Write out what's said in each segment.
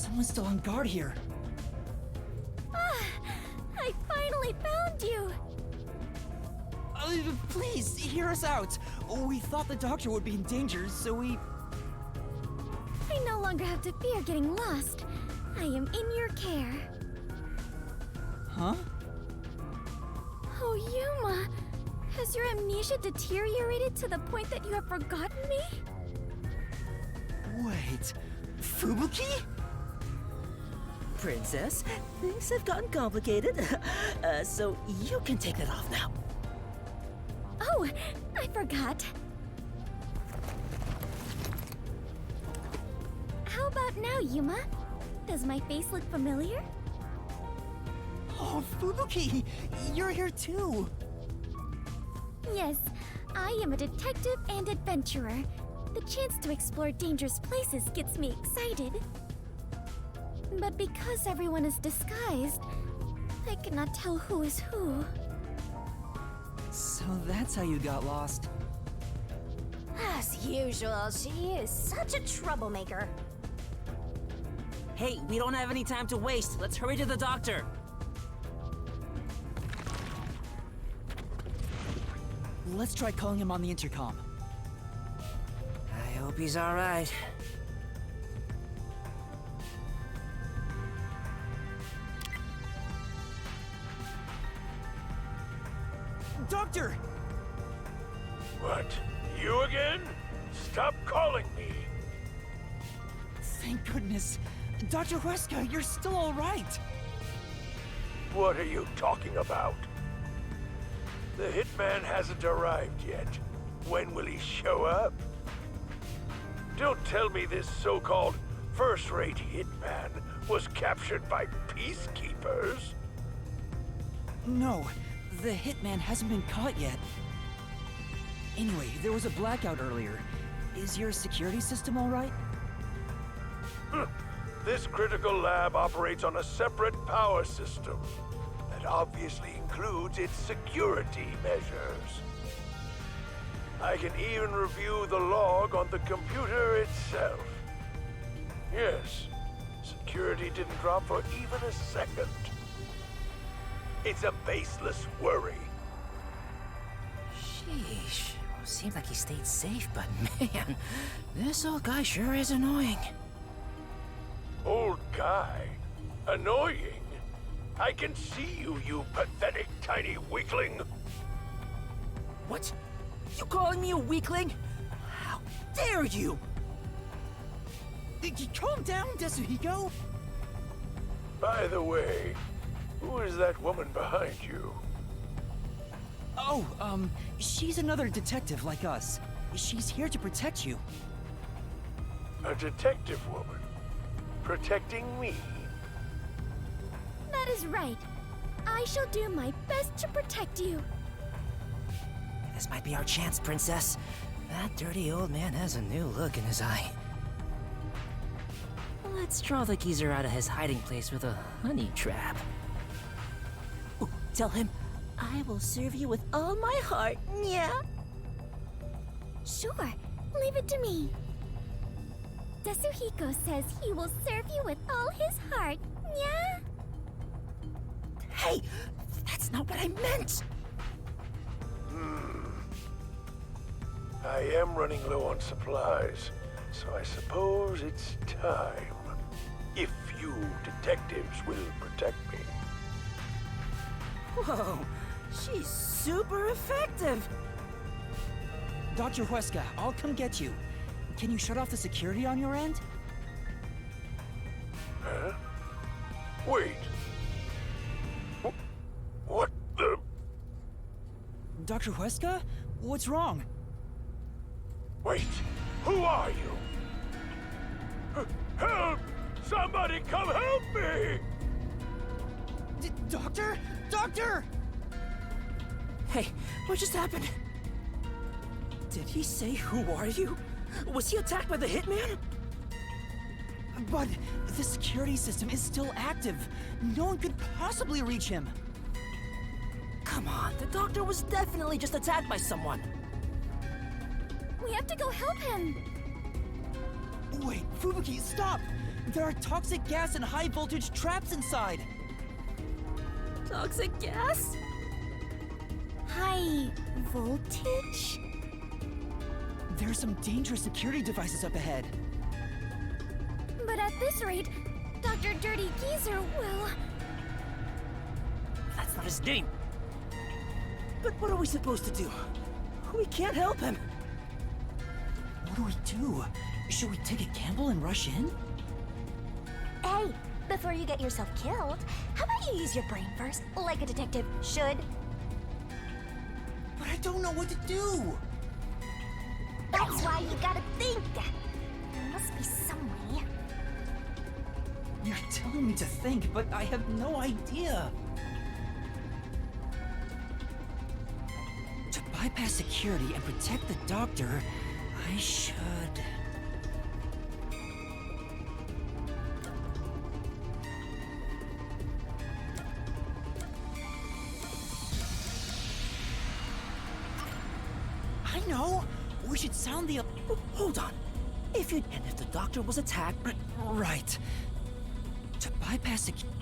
Someone's still on guard here. Ah, I finally found you! Please, hear us out. We thought the doctor would be in danger, so we... I no longer have to fear getting lost. I am in your care. Huh? Oh, Yuma! Has your amnesia deteriorated to the point that you have forgotten me? Wait... Fubuki? Princess, things have gotten complicated, so you can take that off now. Oh, I forgot. How about now, Yuma? Does my face look familiar? Oh, Fubuki! You're here too! Yes, I am a detective and adventurer. The chance to explore dangerous places gets me excited. But because everyone is disguised, I cannot tell who is who. So that's how you got lost. As usual, she is such a troublemaker. Hey, we don't have any time to waste. Let's hurry to the doctor. Let's try calling him on the intercom. I hope he's all right. Doctor! What? You again? Stop calling me! Thank goodness. Dr. Huesca, you're still all right. What are you talking about? The hitman hasn't arrived yet. When will he show up? Don't tell me this so-called first-rate hitman was captured by peacekeepers. No, the hitman hasn't been caught yet. Anyway, there was a blackout earlier. Is your security system all right? This critical lab operates on a separate power system that obviously includes its security measures. I can even review the log on the computer itself. Yes, security didn't drop for even a second. It's a baseless worry. Sheesh. Well, seems like he stayed safe, but man, this old guy sure is annoying. Old guy? Annoying? I can see you, you pathetic tiny weakling. What? You calling me a weakling? How dare you! Calm down, Desuhiko! By the way, who is that woman behind you? Oh, she's another detective like us. She's here to protect you. A detective woman? Protecting me? That is right. I shall do my best to protect you. This might be our chance, Princess. That dirty old man has a new look in his eye. Let's draw the geezer out of his hiding place with a honey trap. Ooh, tell him, I will serve you with all my heart, yeah? Sure, leave it to me. Desuhiko says he will serve you with all his heart, yeah? Hey, that's not what I meant! I am running low on supplies, so I suppose it's time. If you detectives will protect me. Whoa, she's super effective! Dr. Huesca, I'll come get you. Can you shut off the security on your end? Huh? Wait. What the? Dr. Huesca? What's wrong? Wait, who are you? Help! Somebody come help me! Doctor? Doctor! Hey, what just happened? Did he say, who are you? Was he attacked by the hitman? But the security system is still active. No one could possibly reach him. Come on, the doctor was definitely just attacked by someone. We have to go help him. Wait, Fubuki, stop! There are toxic gas and high voltage traps inside! Toxic gas? High voltage? There are some dangerous security devices up ahead. But at this rate, Dr. Dirty Geezer will... That's not his name. But what are we supposed to do? We can't help him. What do we do? Should we take a gamble and rush in? Hey, before you get yourself killed, how about you use your brain first, like a detective should? But I don't know what to do! That's why you gotta think. There must be some way. You're telling me to think, but I have no idea. To bypass security and protect the doctor, I should... I know! We should sound the... Hold on. If the doctor was attacked... Right. To bypass security...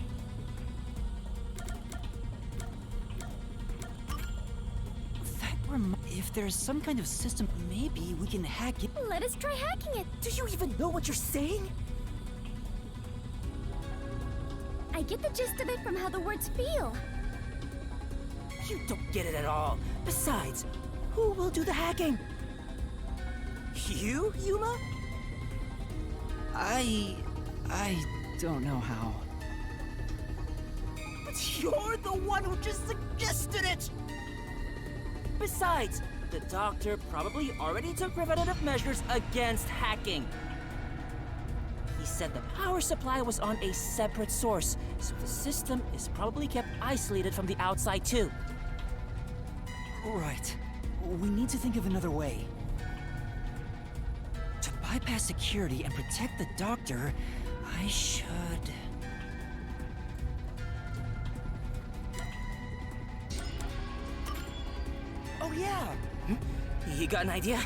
If there's some kind of system, maybe we can hack it. Let us try hacking it. Do you even know what you're saying? I get the gist of it from how the words feel. You don't get it at all. Besides, who will do the hacking? You, Yuma? I don't know how. But you're the one who just suggested it! Besides, the doctor probably already took preventative measures against hacking. He said the power supply was on a separate source, so the system is probably kept isolated from the outside too. Right. We need to think of another way. To bypass security and protect the doctor, I should... Oh yeah! You got an idea?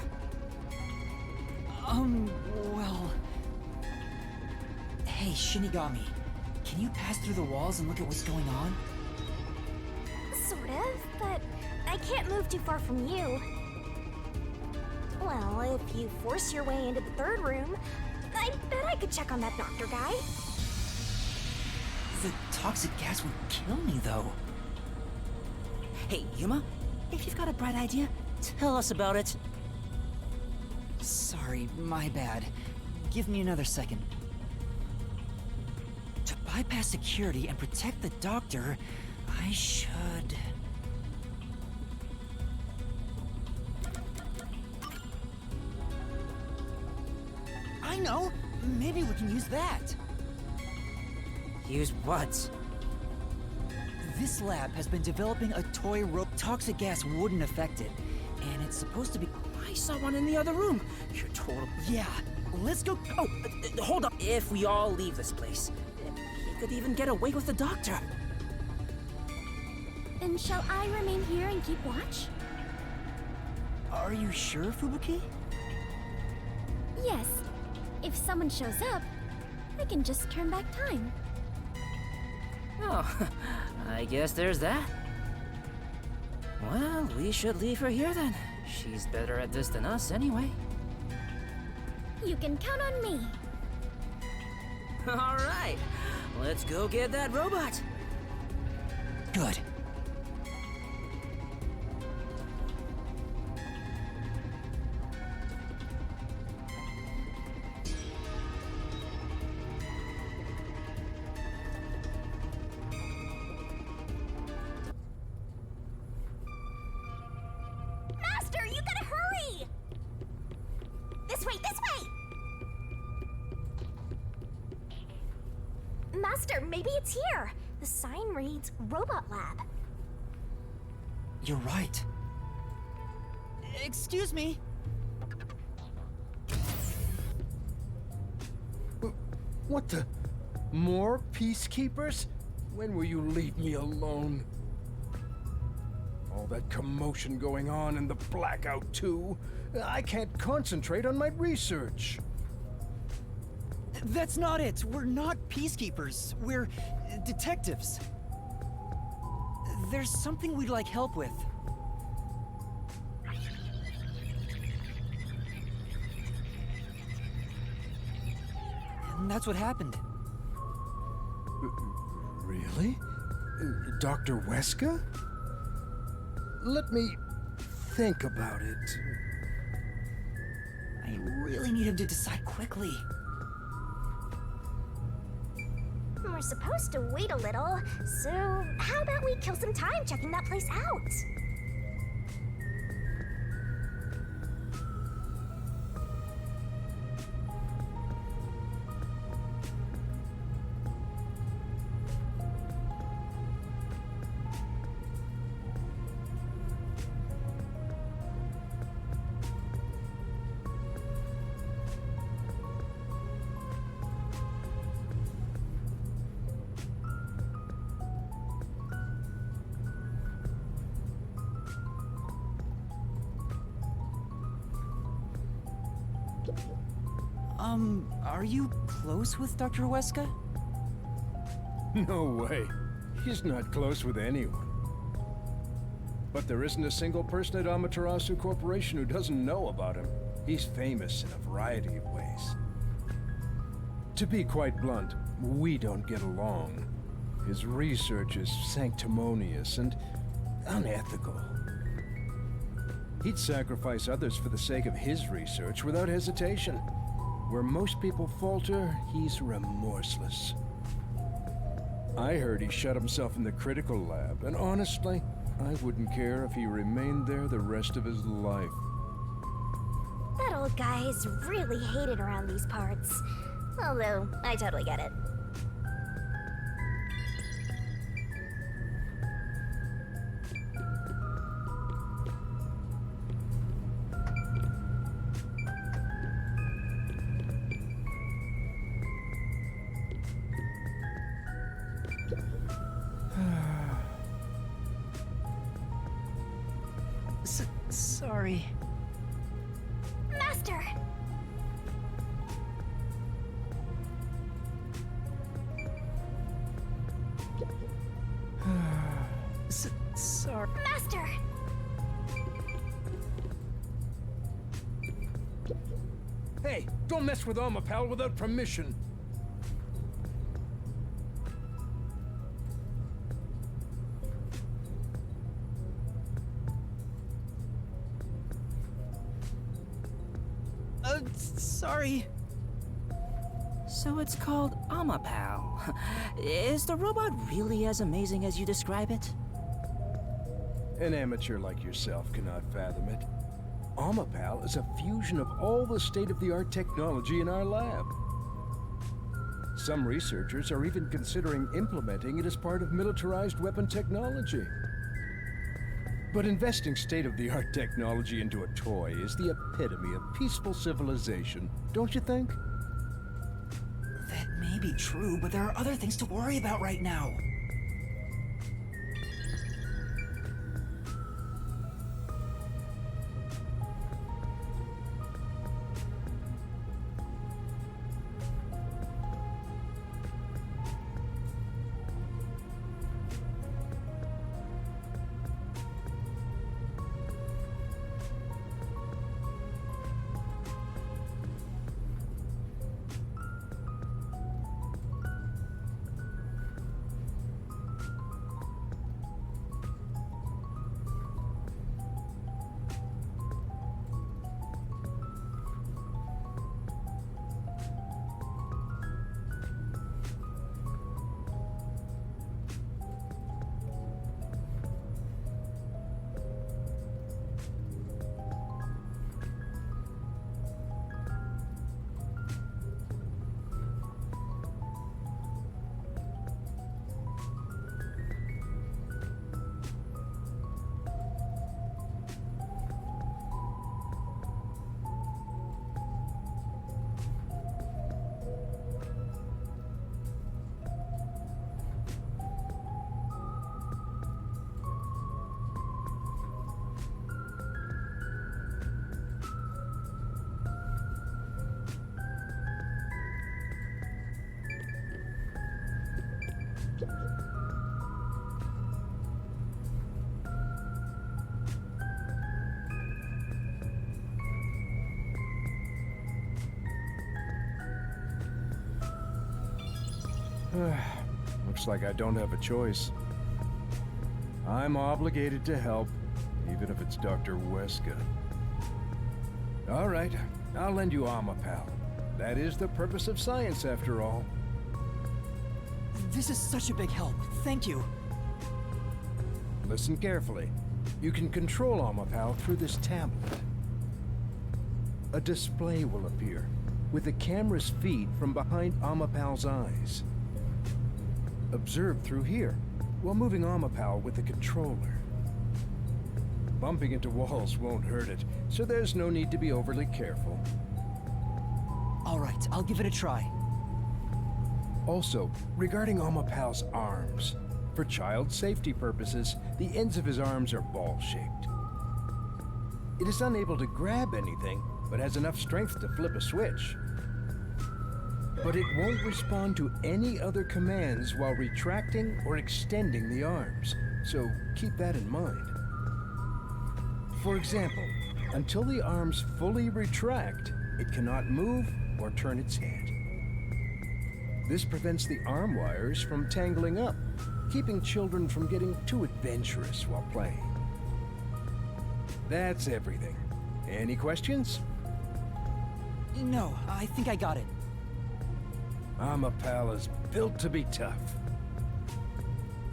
Well... Hey, Shinigami. Can you pass through the walls and look at what's going on? Sort of, but I can't move too far from you. Well, if you force your way into the third room, I bet I could check on that doctor guy. The toxic gas would kill me, though. Hey, Yuma, if you've got a bright idea, tell us about it. Sorry, my bad. Give me another second. To bypass security and protect the doctor, I should... I know! Maybe we can use that! Use what? This lab has been developing a toy rope. Toxic gas wouldn't affect it, and it's supposed to be... I saw one in the other room. You're total... Yeah, let's go... Oh, hold up. If we all leave this place, he could even get away with the doctor. And shall I remain here and keep watch? Are you sure, Fubuki? Yes. If someone shows up, I can just turn back time. Oh, I guess there's that. Well, we should leave her here then. She's better at this than us anyway. You can count on me. All right, let's go get that robot. Good. Master, you gotta hurry! This way, this way! Master, maybe it's here. The sign reads Robot Lab. You're right. Excuse me. What the? More peacekeepers? When will you leave me alone? All that commotion going on and the blackout too. I can't concentrate on my research. That's not it. We're not peacekeepers. We're detectives. There's something we'd like help with. And that's what happened. Really? Dr. Weska? Let me think about it. I really need him to decide quickly. We're supposed to wait a little, so how about we kill some time checking that place out? Are you close with Dr. Weska? No way. He's not close with anyone. But there isn't a single person at Amaterasu Corporation who doesn't know about him. He's famous in a variety of ways. To be quite blunt, we don't get along. His research is sanctimonious and unethical. He'd sacrifice others for the sake of his research without hesitation. Where most people falter, he's remorseless. I heard he shut himself in the critical lab, and honestly, I wouldn't care if he remained there the rest of his life. That old guy is really hated around these parts. Although, I totally get it. Sorry. Master! Sorry. Master! Hey, don't mess with Alma, pal, without permission. Sorry. So it's called Amapal. Is the robot really as amazing as you describe it? An amateur like yourself cannot fathom it. Amapal is a fusion of all the state-of-the-art technology in our lab. Some researchers are even considering implementing it as part of militarized weapon technology. But investing state-of-the-art technology into a toy is the epitome of peaceful civilization, don't you think? That may be true, but there are other things to worry about right now. Looks like I don't have a choice. I'm obligated to help, even if it's Dr. Weska. All right, I'll lend you Amapal. That is the purpose of science, after all. This is such a big help. Thank you. Listen carefully. You can control Amapal through this tablet. A display will appear, with the camera's feed from behind Amapal's eyes. Observe through here, while moving Amapal with the controller. Bumping into walls won't hurt it, so there's no need to be overly careful. All right, I'll give it a try. Also, regarding Amapal's arms, for child safety purposes, the ends of his arms are ball-shaped. It is unable to grab anything, but has enough strength to flip a switch. But it won't respond to any other commands while retracting or extending the arms, so keep that in mind. For example, until the arms fully retract, it cannot move or turn its head. This prevents the arm wires from tangling up, keeping children from getting too adventurous while playing. That's everything. Any questions? No, I think I got it. Amapal is built to be tough.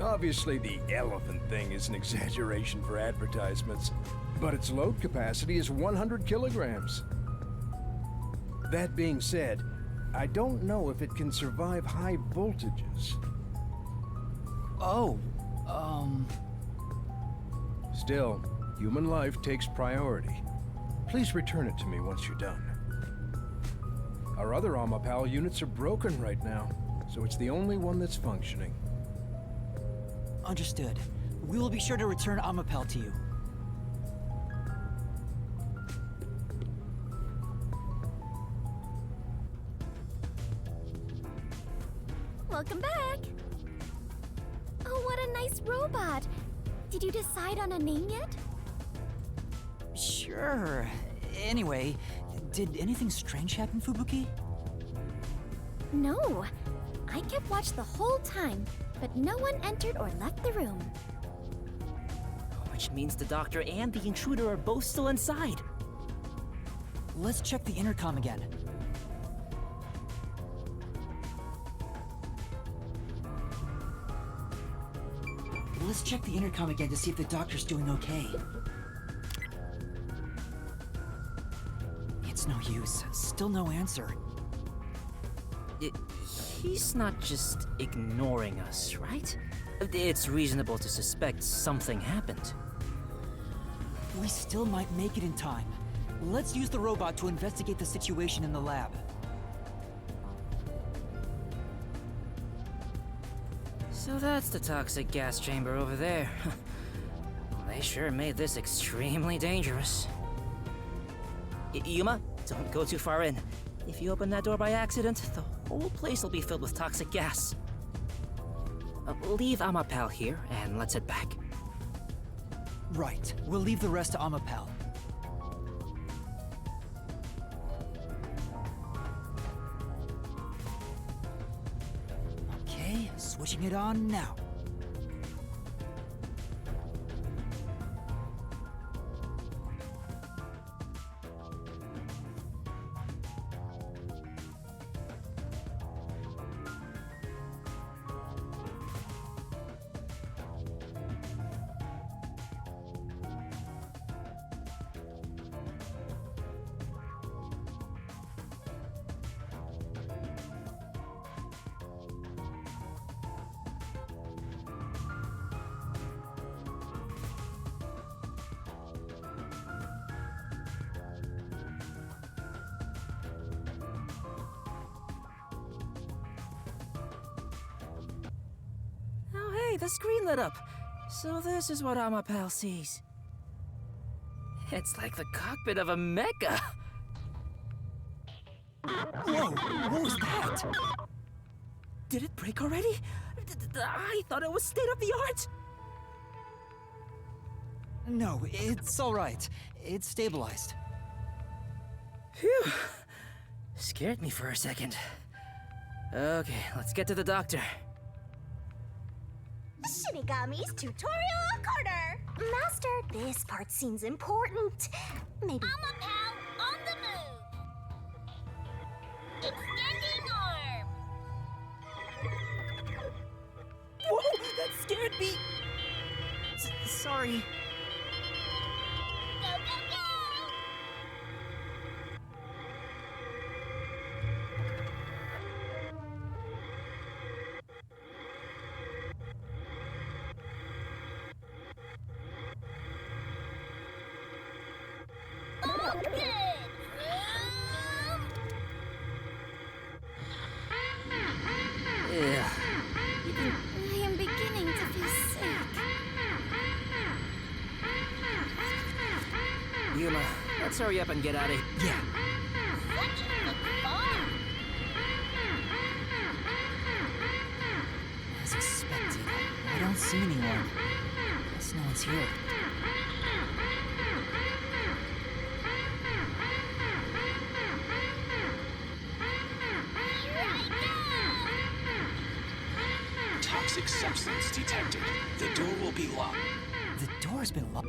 Obviously, the elephant thing is an exaggeration for advertisements, but its load capacity is 100 kilograms. That being said, I don't know if it can survive high voltages. Oh, Still, human life takes priority. Please return it to me once you're done. Our other Amapal units are broken right now, so it's the only one that's functioning. understood. We will be sure to return Amapel to you. Welcome back! Oh, what a nice robot! Did you decide on a name yet? Sure. Anyway, did anything strange happen, Fubuki? No. I kept watch the whole time, but no one entered or left the room. Which means the doctor and the intruder are both still inside. Let's check the intercom again. Let's check the intercom again to see if the doctor's doing okay. It's no use. Still no answer. He's not just ignoring us, right? It's reasonable to suspect something happened. We still might make it in time. Let's use the robot to investigate the situation in the lab. So that's the toxic gas chamber over there. They sure made this extremely dangerous. Yuma, don't go too far in. If you open that door by accident, the whole place will be filled with toxic gas. Leave Amapel here, and let's head back. Right. We'll leave the rest to Amapel. Okay, switching it on now. Oh, hey, the screen lit up. So this is what Amapel sees. It's like the cockpit of a mecha. Whoa! What was that? Did it break already? I thought it was state of the art. No, it's all right. It's stabilized. Phew. Scared me for a second. Okay, let's get to the doctor. Shinigami's tutorial corner! Master, this part seems important. Maybe. I'm a pal on the move. Extending arm. Whoa, that scared me! Sorry. Go, go, go! Yeah. I am beginning to feel sick. Yuma, let's hurry up and get out of here. Yeah. Such a fun. As expected, I don't see anyone. Guess no one's here. Here I go. Toxic substance detected. The door will be locked. The door's been locked.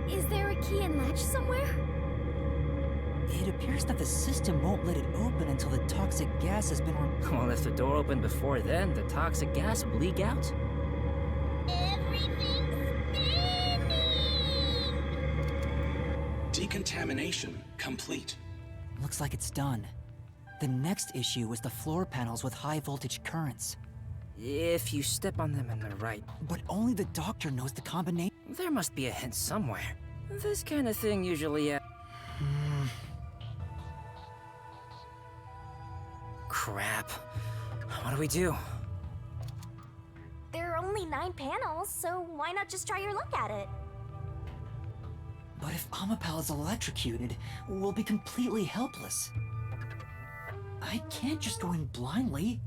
Is there a key and latch somewhere? It appears that the system won't let it open until the toxic gas has been Well, if the door opened before then, the toxic gas would leak out. Everything's spinning. Decontamination complete. Looks like it's done. The next issue is the floor panels with high voltage currents. If you step on them in the right, But only the doctor knows the combination. there must be a hint somewhere. This kind of thing usually. Crap. What do we do? There are only 9 panels, so why not just try your luck at it? But if Amapal is electrocuted, we'll be completely helpless. I can't just go in blindly.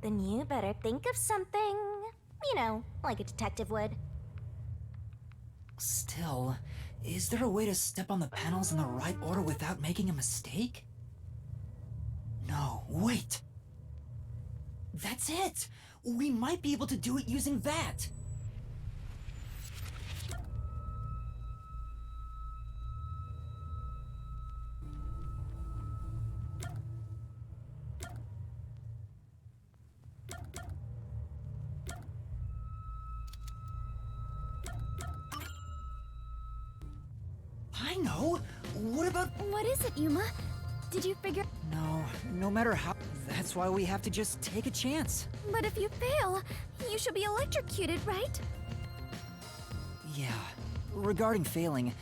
Then you better think of something, you know, like a detective would. Still, is there a way to step on the panels in the right order without making a mistake? No, wait! That's it! We might be able to do it using that! I know! What about... What is it, Yuma? Did you figure... No, no matter how... That's why we have to just take a chance. But if you fail, you should be electrocuted, right? Yeah. Regarding failing,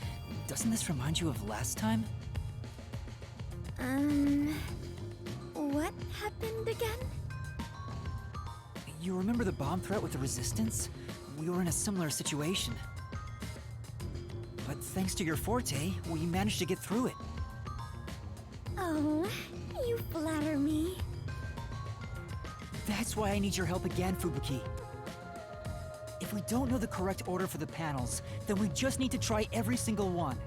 doesn't this remind you of last time? What happened again? You remember the bomb threat with the Resistance? We were in a similar situation. But thanks to your forte, we managed to get through it. Oh, you flatter me. That's why I need your help again, Fubuki. If we don't know the correct order for the panels, then we just need to try every single one.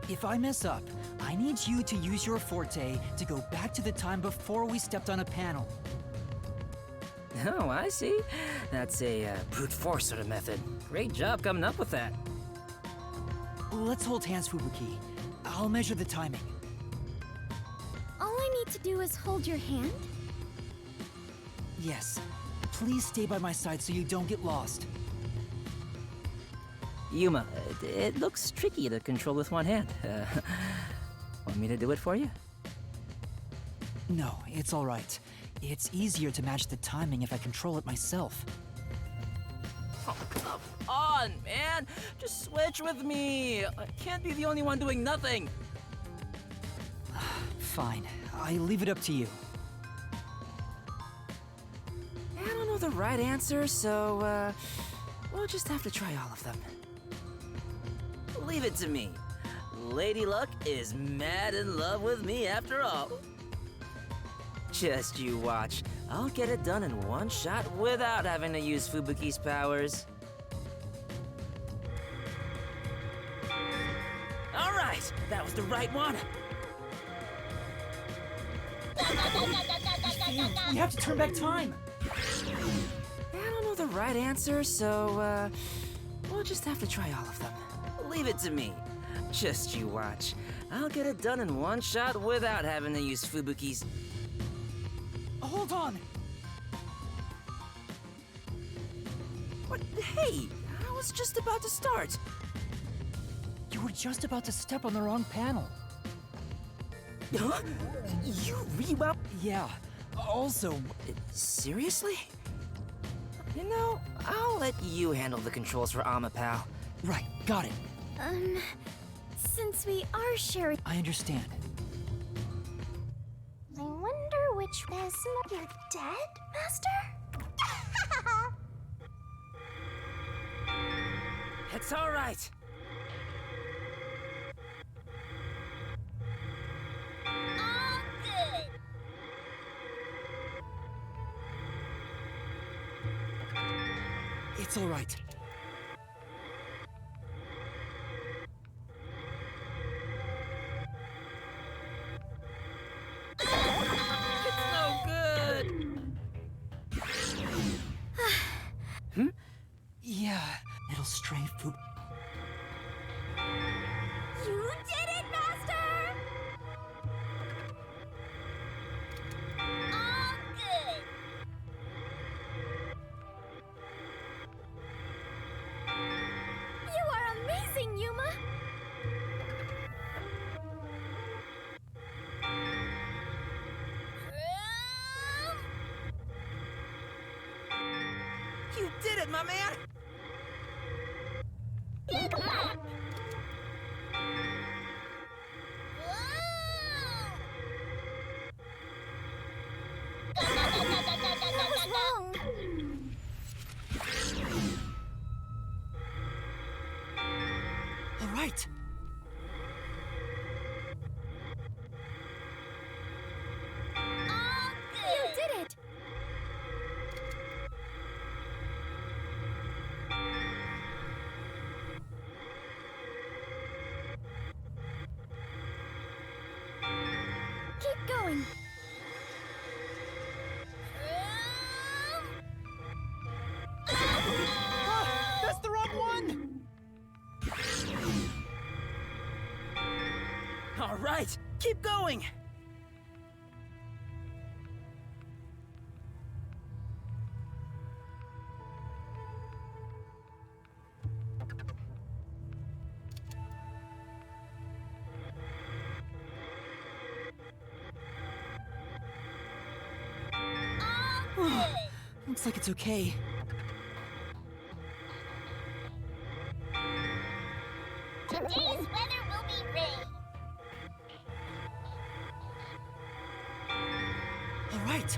If I mess up, I need you to use your forte to go back to the time before we stepped on a panel. Oh, I see. That's a brute force sort of method. Great job coming up with that. Let's hold hands, Fubuki. I'll measure the timing. All I need to do is hold your hand? Yes. Please stay by my side so you don't get lost. Yuma, it looks tricky to control with one hand. Want me to do it for you? No, it's all right. It's easier to match the timing if I control it myself. Oh, come on, man! Just switch with me! I can't be the only one doing nothing! Fine. I leave it up to you. I don't know the right answer, so, we'll just have to try all of them. Leave it to me. Lady Luck is mad in love with me after all. Just you watch. I'll get it done in one shot without having to use Fubuki's powers. All right, That was the right one. We have to turn back time. I don't know the right answer, so, we'll just have to try all of them. Leave it to me. Just you watch. I'll get it done in one shot without having to use Fubuki's. Hold on. What? Hey, I was just about to start. You were just about to step on the wrong panel. Huh? You rewap? Yeah. Also, Seriously? You know, I'll let you handle the controls for Amma, pal. right, got it. Since we are sharing. I understand. I wonder which is. You're dead, Master? It's all right. All good. It's all right. It's no good. Yeah, it'll strain Fub. You did it, Master! All good. You are amazing, Yuma! You did it, my man. What was wrong? All right. You did it! Keep going. That's the wrong one! All right, keep going. Looks like it's okay. Today's weather will be rain. All right.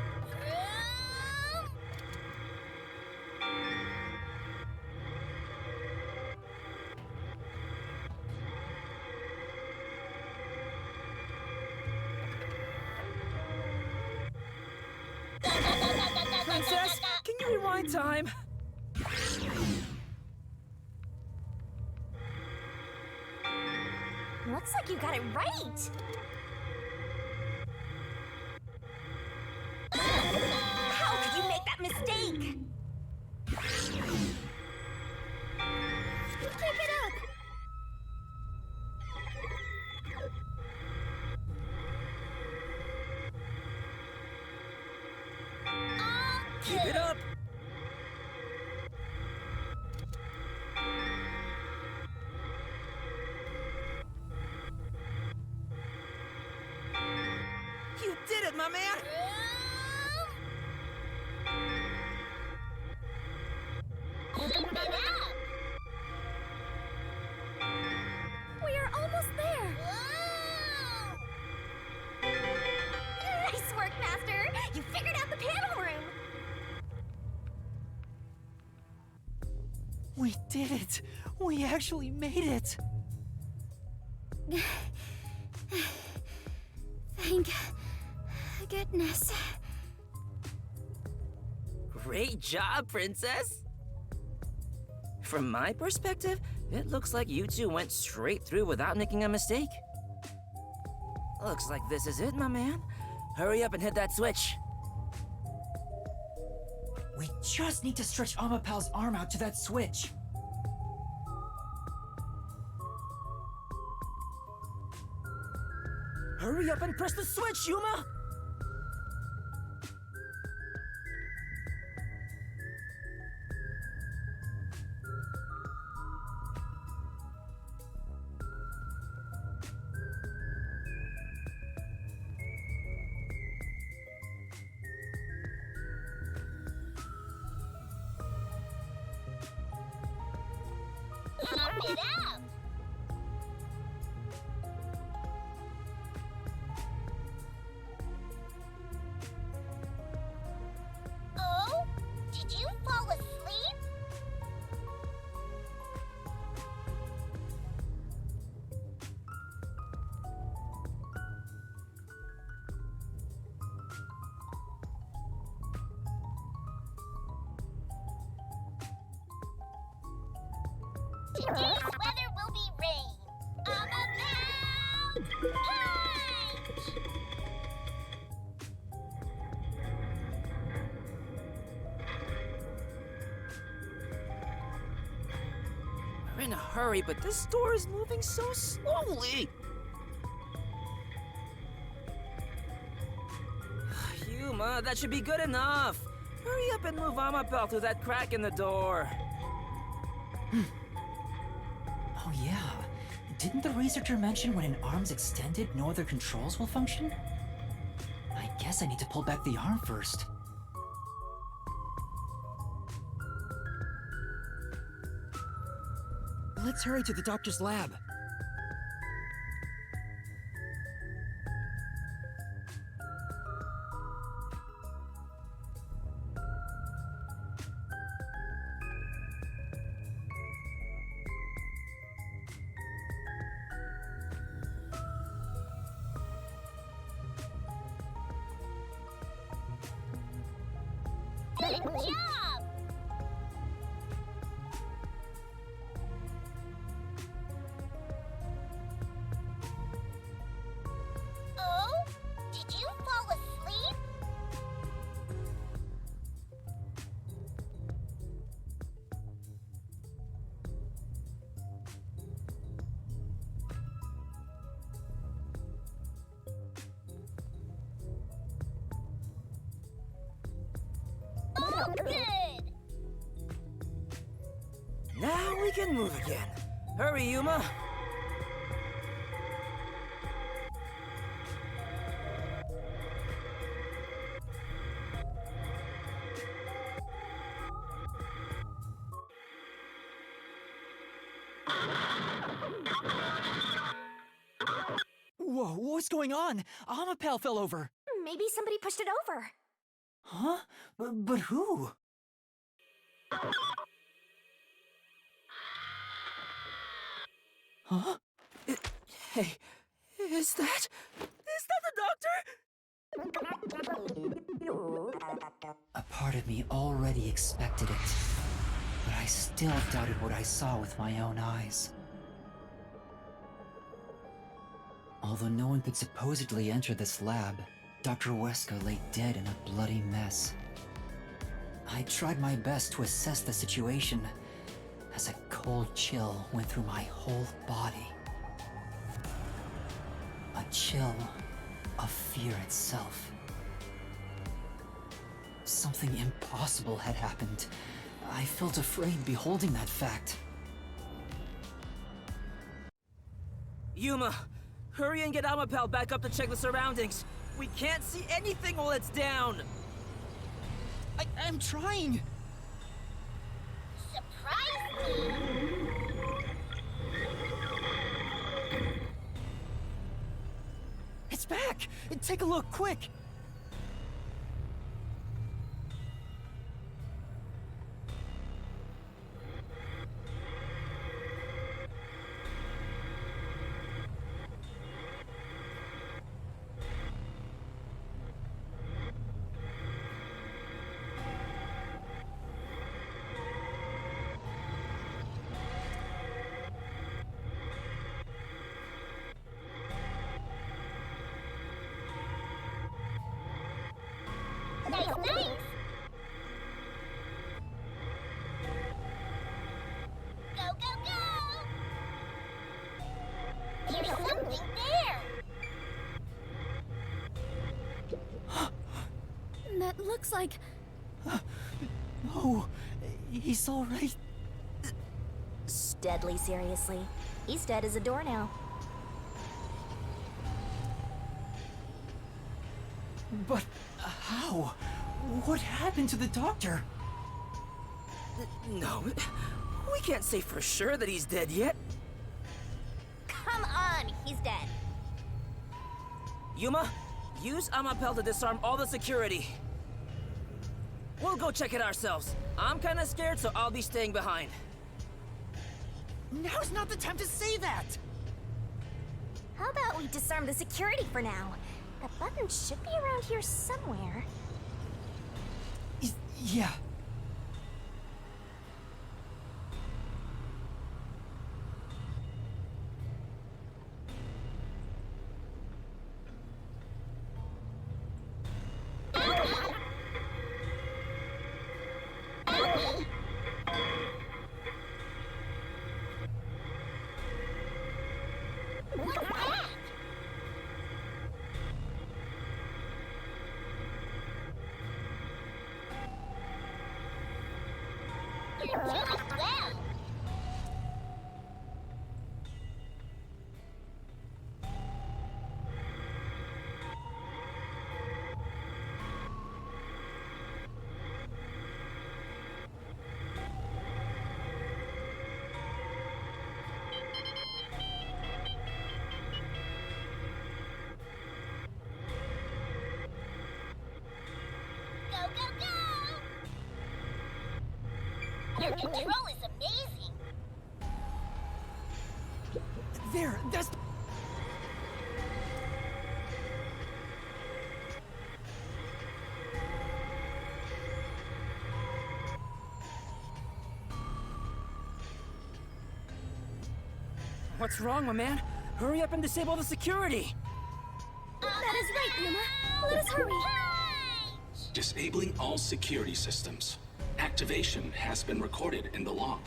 Princess, can you rewind time? Looks like you got it right. How could you make that mistake? Keep it up! Keep it up. You did it, my man. We are almost there! Nice work, Master! You figured out the panel room! We did it! We actually made it! Thank goodness. Great job, Princess. From my perspective, it looks like you two went straight through without making a mistake. Looks like this is it, my man. Hurry up and hit that switch. We just need to stretch Amapal's arm out to that switch. Hurry up and press the switch, Yuma! Pump it up! Oh? Did you fall asleep? Today's weather will be rain. I'm about punch! We're in a hurry, but this door is moving so slowly. Yuma, that should be good enough. Hurry up and move Amapel through that crack in the door. Oh yeah, didn't the researcher mention when an arm's extended, no other controls will function? I guess I need to pull back the arm first. Let's hurry to the doctor's lab. Good job! Oh? Did you fall asleep? Oh, good! Now we can move again. Hurry, Yuma. Whoa, what's going on? Amapal fell over. Maybe somebody pushed it over. Huh? But who? Huh? Hey, is that the doctor? A part of me already expected it, but I still doubted what I saw with my own eyes. Although no one could supposedly enter this lab, Dr. Weska lay dead in a bloody mess. I tried my best to assess the situation as a cold chill went through my whole body. A chill of fear itself. Something impossible had happened. I felt afraid beholding that fact. Yuma, hurry and get Amapel back up to check the surroundings. We can't see anything while it's down. I'm trying! Surprise me! It's back! Take a look, quick! Nice. Go, go, go! There's something there! That looks like... Oh, he's all right. Deadly seriously. He's dead as a door now. But how? What happened to the doctor? No, we can't say for sure that he's dead yet. Come on, he's dead. Yuma, use Amapel to disarm all the security. We'll go check it ourselves. I'm kinda scared, so I'll be staying behind. Now's not the time to say that! How about we disarm the security for now? The button should be around here somewhere. Yeah. Go, go, go! Your control is amazing! There, that's... What's wrong, my man? Hurry up and disable the security! That is right, Yuma. Let us hurry. Disabling all security systems. Activation has been recorded in the log.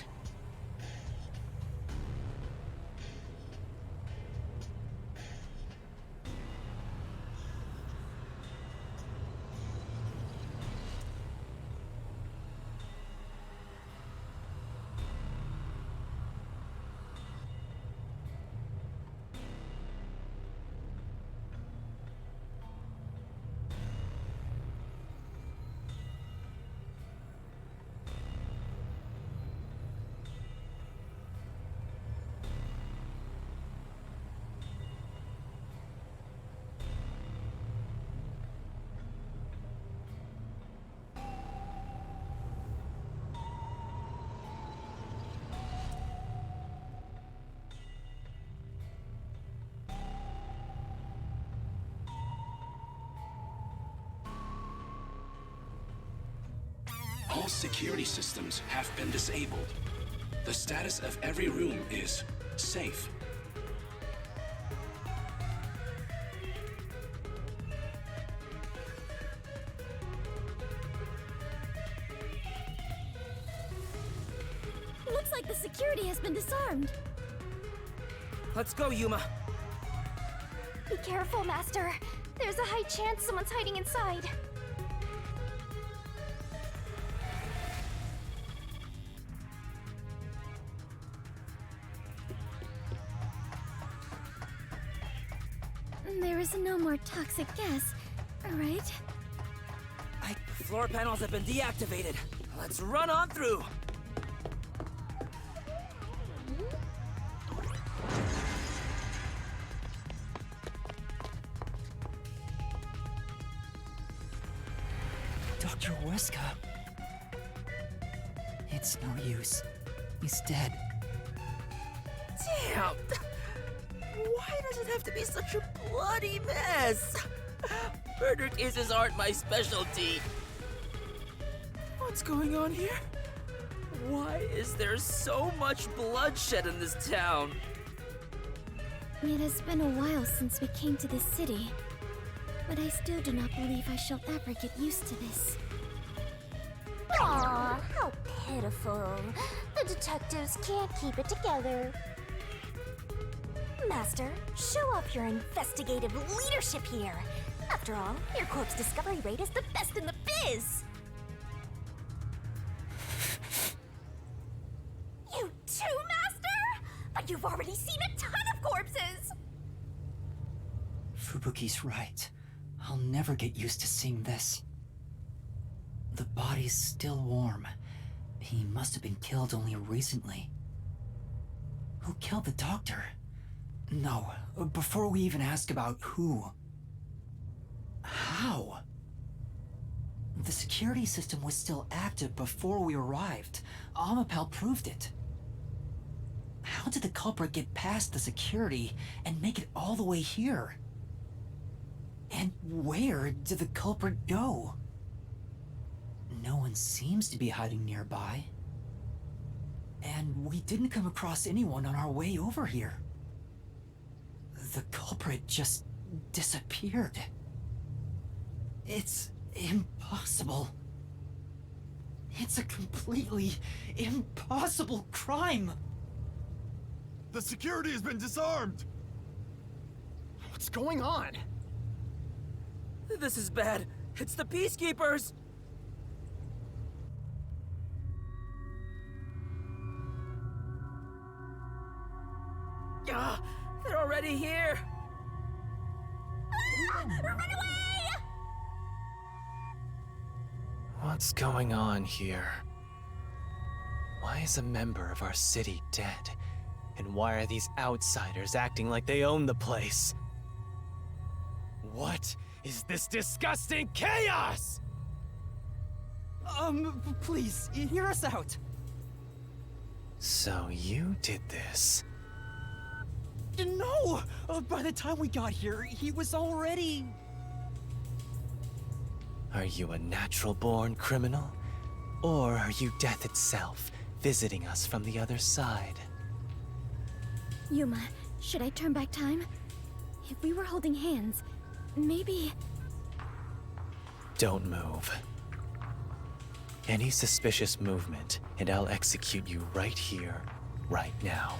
All security systems have been disabled. The status of every room is safe. Looks like the security has been disarmed. Let's go, Yuma. Be careful, Master. There's a high chance someone's hiding inside. There is no more toxic gas, right? Floor panels have been deactivated. Let's run on through. Dr. Weska. It's no use. He's dead. Damn! Why does it have to be such a bloody mess? Murder cases aren't my specialty. What's going on here? Why is there so much bloodshed in this town? It has been a while since we came to this city. But I still do not believe I shall ever get used to this. Aw, how pitiful. The detectives can't keep it together. Master, show off your investigative leadership here. After all, your corpse discovery rate is the best in the biz. You too, Master? But you've already seen a ton of corpses! Fubuki's right. I'll never get used to seeing this. The body's still warm. He must have been killed only recently. Who killed the doctor? No, before we even ask about who. How? The security system was still active before we arrived. Amapel proved it. How did the culprit get past the security and make it all the way here? And where did the culprit go? No one seems to be hiding nearby. And we didn't come across anyone on our way over here. The culprit just disappeared. It's impossible. It's a completely impossible crime. The security has been disarmed! What's going on? This is bad. It's the Peacekeepers! Ah, they're already here! Run away! What's going on here? Why is a member of our city dead? And why are these outsiders acting like they own the place? What is this disgusting chaos? Please, hear us out. So you did this? No! By the time we got here, he was already... Are you a natural-born criminal? Or are you death itself, visiting us from the other side? Yuma, should I turn back time? If we were holding hands, maybe... Don't move. Any suspicious movement, and I'll execute you right here, right now.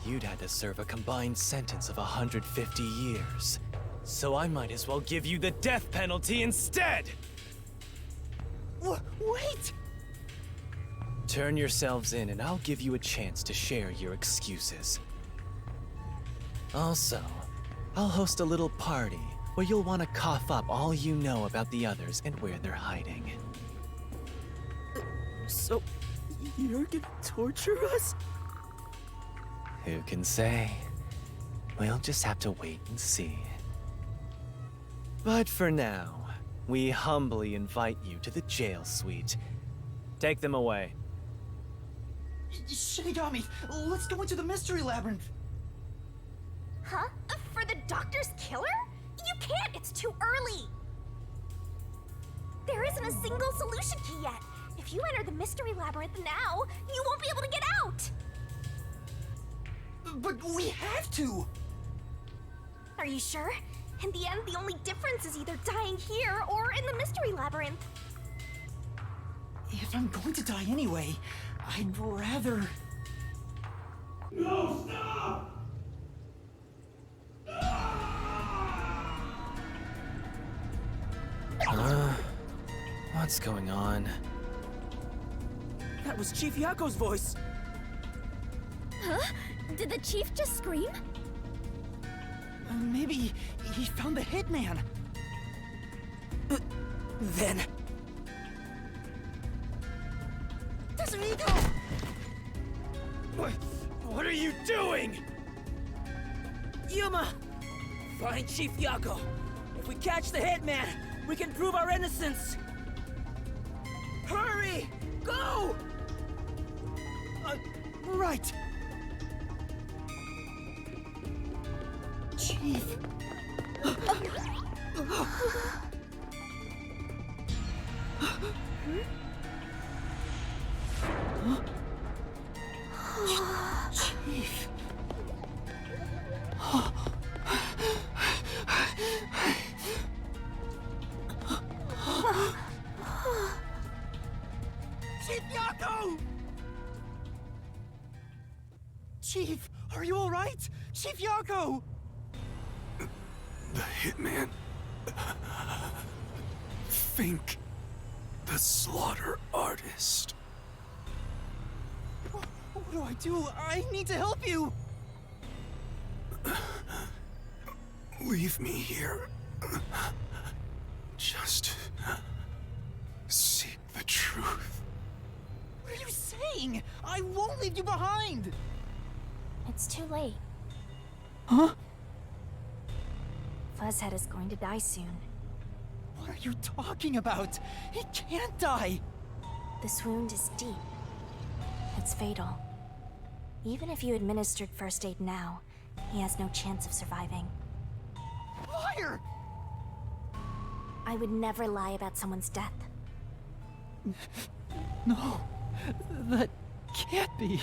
You'd had to serve a combined sentence of 150 years. So I might as well give you the death penalty instead! Wait! Turn yourselves in and I'll give you a chance to share your excuses. Also, I'll host a little party where you'll want to cough up all you know about the others and where they're hiding. So, you're gonna torture us? Who can say? We'll just have to wait and see. But for now, we humbly invite you to the jail suite. Take them away. Shinigami, let's go into the mystery labyrinth. Huh? For the doctor's killer? You can't, it's too early! There isn't a single solution key yet. If you enter the mystery labyrinth now, you won't be able to get out! But we have to! Are you sure? In the end, the only difference is either dying here or in the mystery labyrinth. If I'm going to die anyway, I'd rather... No, stop! What's going on? That was Chief Yako's voice! Huh? Did the chief just scream? Maybe he found the hitman. Then... What are you doing? Yuma! Find Chief Yako. If we catch the hitman, we can prove our innocence! Hurry! Go! Right! Chief... Chief... Chief Yako! Chief, are you alright? Chief Yako! The hitman. Fink. The slaughter artist. What do I do? I need to help you! Leave me here. Just seek the truth. What are you saying? I won't leave you behind! It's too late. Huh? Fuzzhead is going to die soon. What are you talking about? He can't die! This wound is deep. It's fatal. Even if you administered first aid now, he has no chance of surviving. Liar! I would never lie about someone's death. No, that can't be.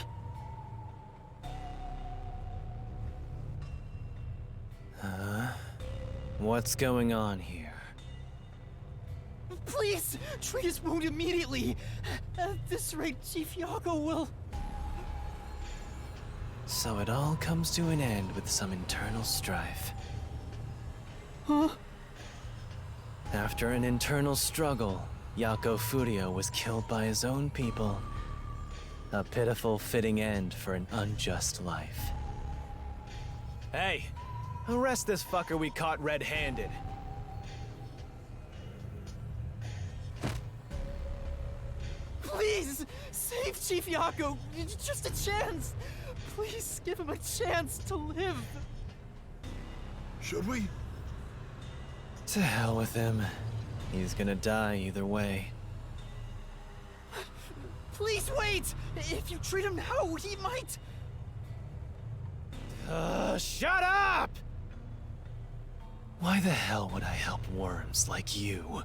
What's going on here? Please, treat his wound immediately. At this rate, Chief Yako will... So it all comes to an end with some internal strife. Huh? After an internal struggle, Yako Furio was killed by his own people. A pitiful, fitting end for an unjust life. Hey! Arrest this fucker we caught red-handed. Please, save Chief Yako. Just a chance. Please give him a chance to live. Should we? To hell with him. He's gonna die either way. Please wait! If you treat him now, he might... Shut up! Why the hell would I help worms like you?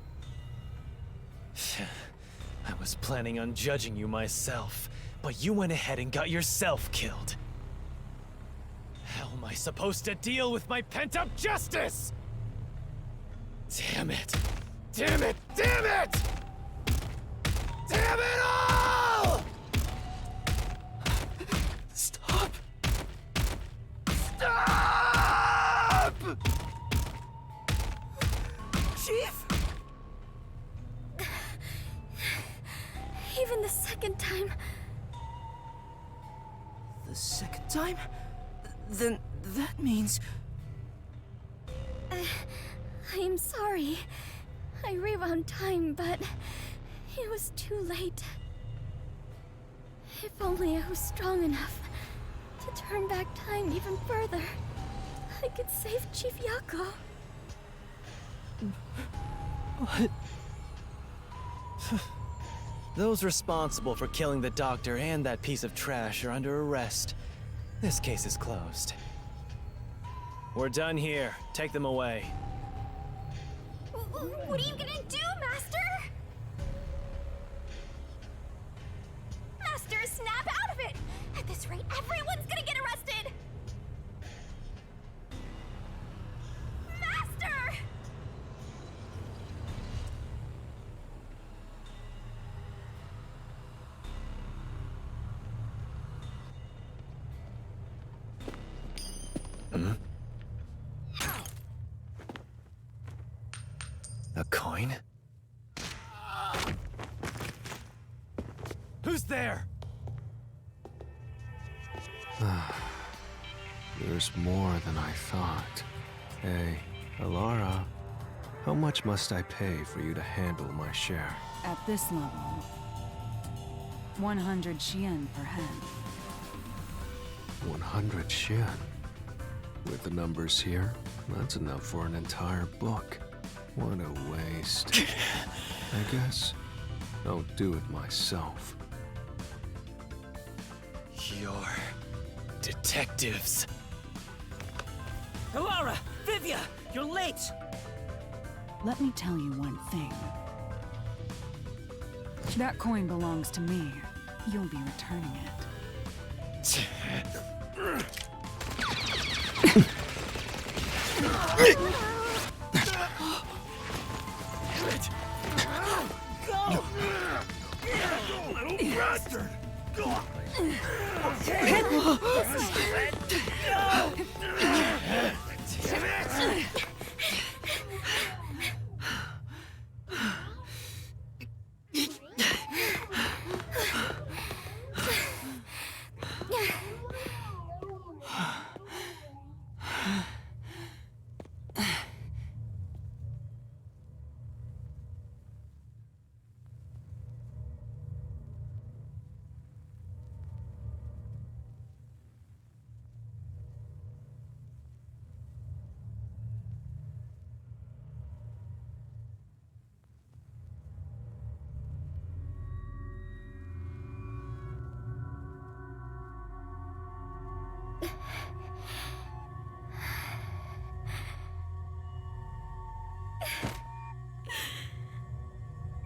I was planning on judging you myself, but you went ahead and got yourself killed. How am I supposed to deal with my pent-up justice? Damn it! Damn it! Damn it! Damn it all! Stop! Stop! Chief! Even the second time. The second time? Then that means... I am sorry. I rewound time, but it was too late. If only I was strong enough to turn back time even further, I could save Chief Yako. What? Those responsible for killing the doctor and that piece of trash are under arrest. This case is closed. We're done here. Take them away. What are you gonna do, Master? Master, snap out of it! At this rate, everyone's gonna get arrested! Master! A coin? Who's there? There's more than I thought. Hey, Alara, how much must I pay for you to handle my share? At this level, 100 Xian per hand. 100 Xian. With the numbers here, that's enough for an entire book. What a waste. I guess I'll do it myself. You're detectives. Alara! Vivia! You're late! Let me tell you one thing. That coin belongs to me. You'll be returning it. bastard!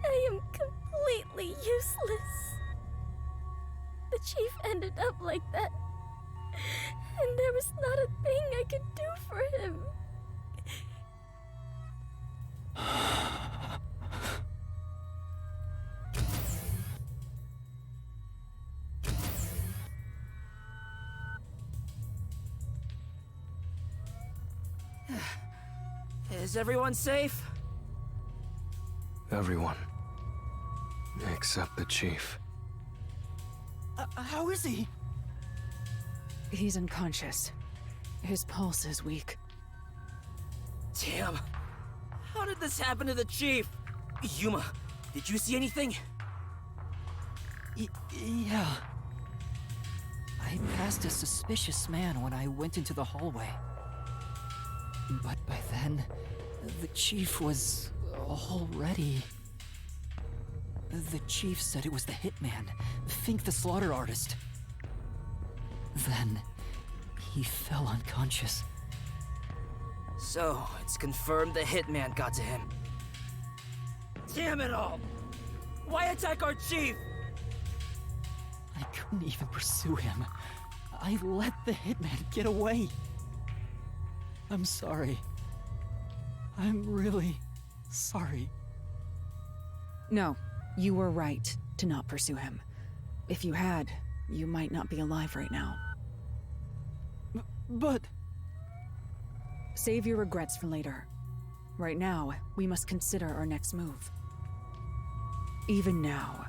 I am completely useless. The chief ended up like that, and there was not a thing I could do for him. Is everyone safe? Everyone. Except the chief. How is he? He's unconscious. His pulse is weak. Damn. How did this happen to the chief? Yuma, did you see anything? Yeah. I passed a suspicious man when I went into the hallway. But by then, the chief was already... The chief said it was the hitman, Fink the slaughter artist. Then, he fell unconscious. So, it's confirmed the hitman got to him. Damn it all! Why attack our chief? I couldn't even pursue him. I let the hitman get away. I'm sorry. I'm really sorry. No, you were right to not pursue him. If you had, you might not be alive right now. But... Save your regrets for later. Right now, we must consider our next move. Even now,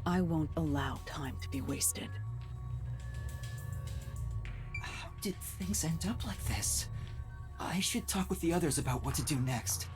I won't allow time to be wasted. How did things end up like this? I should talk with the others about what to do next.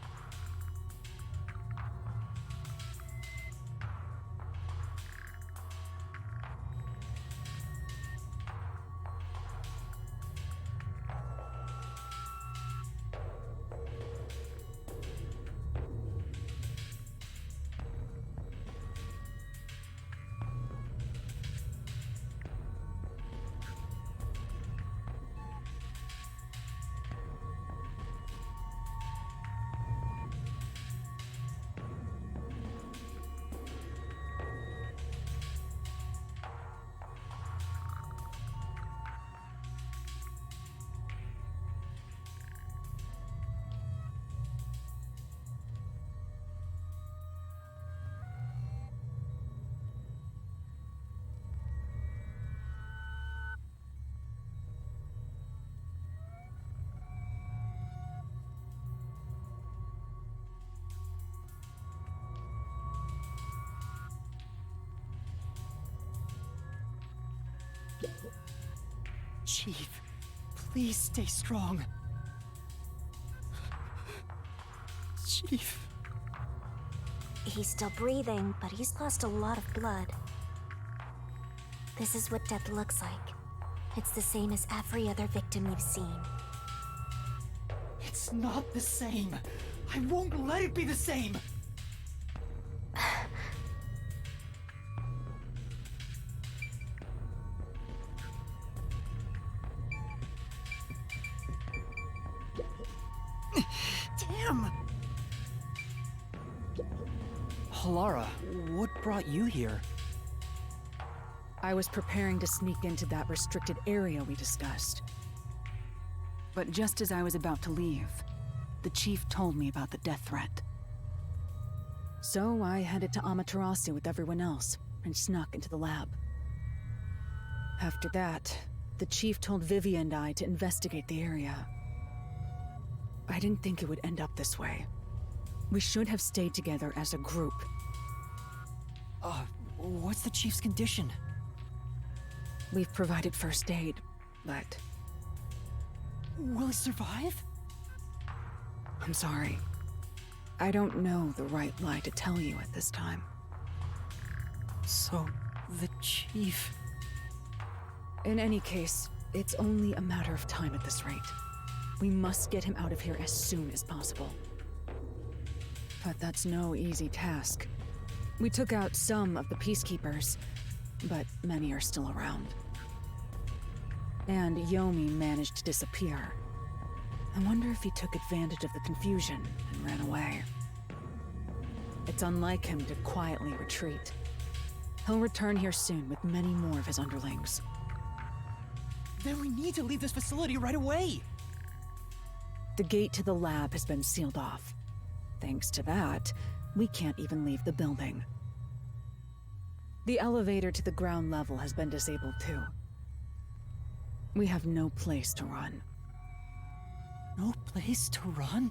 Chief, please stay strong. Chief. He's still breathing, but he's lost a lot of blood. This is what death looks like. It's the same as every other victim we've seen. It's not the same. I won't let it be the same. Damn! Halara, what brought you here? I was preparing to sneak into that restricted area we discussed. But just as I was about to leave, the chief told me about the death threat. So I headed to Amaterasu with everyone else, and snuck into the lab. After that, the chief told Vivi and I to investigate the area. I didn't think it would end up this way. We should have stayed together as a group. What's the chief's condition? We've provided first aid, but Will he survive? I'm sorry. I don't know the right lie to tell you at this time. So, the chief... In any case, it's only a matter of time at this rate. We must get him out of here as soon as possible. But that's no easy task. We took out some of the peacekeepers, but many are still around. And Yomi managed to disappear. I wonder if he took advantage of the confusion and ran away. It's unlike him to quietly retreat. He'll return here soon with many more of his underlings. Then we need to leave this facility right away! The gate to the lab has been sealed off. Thanks to that, we can't even leave the building. The elevator to the ground level has been disabled too. We have no place to run. No place to run?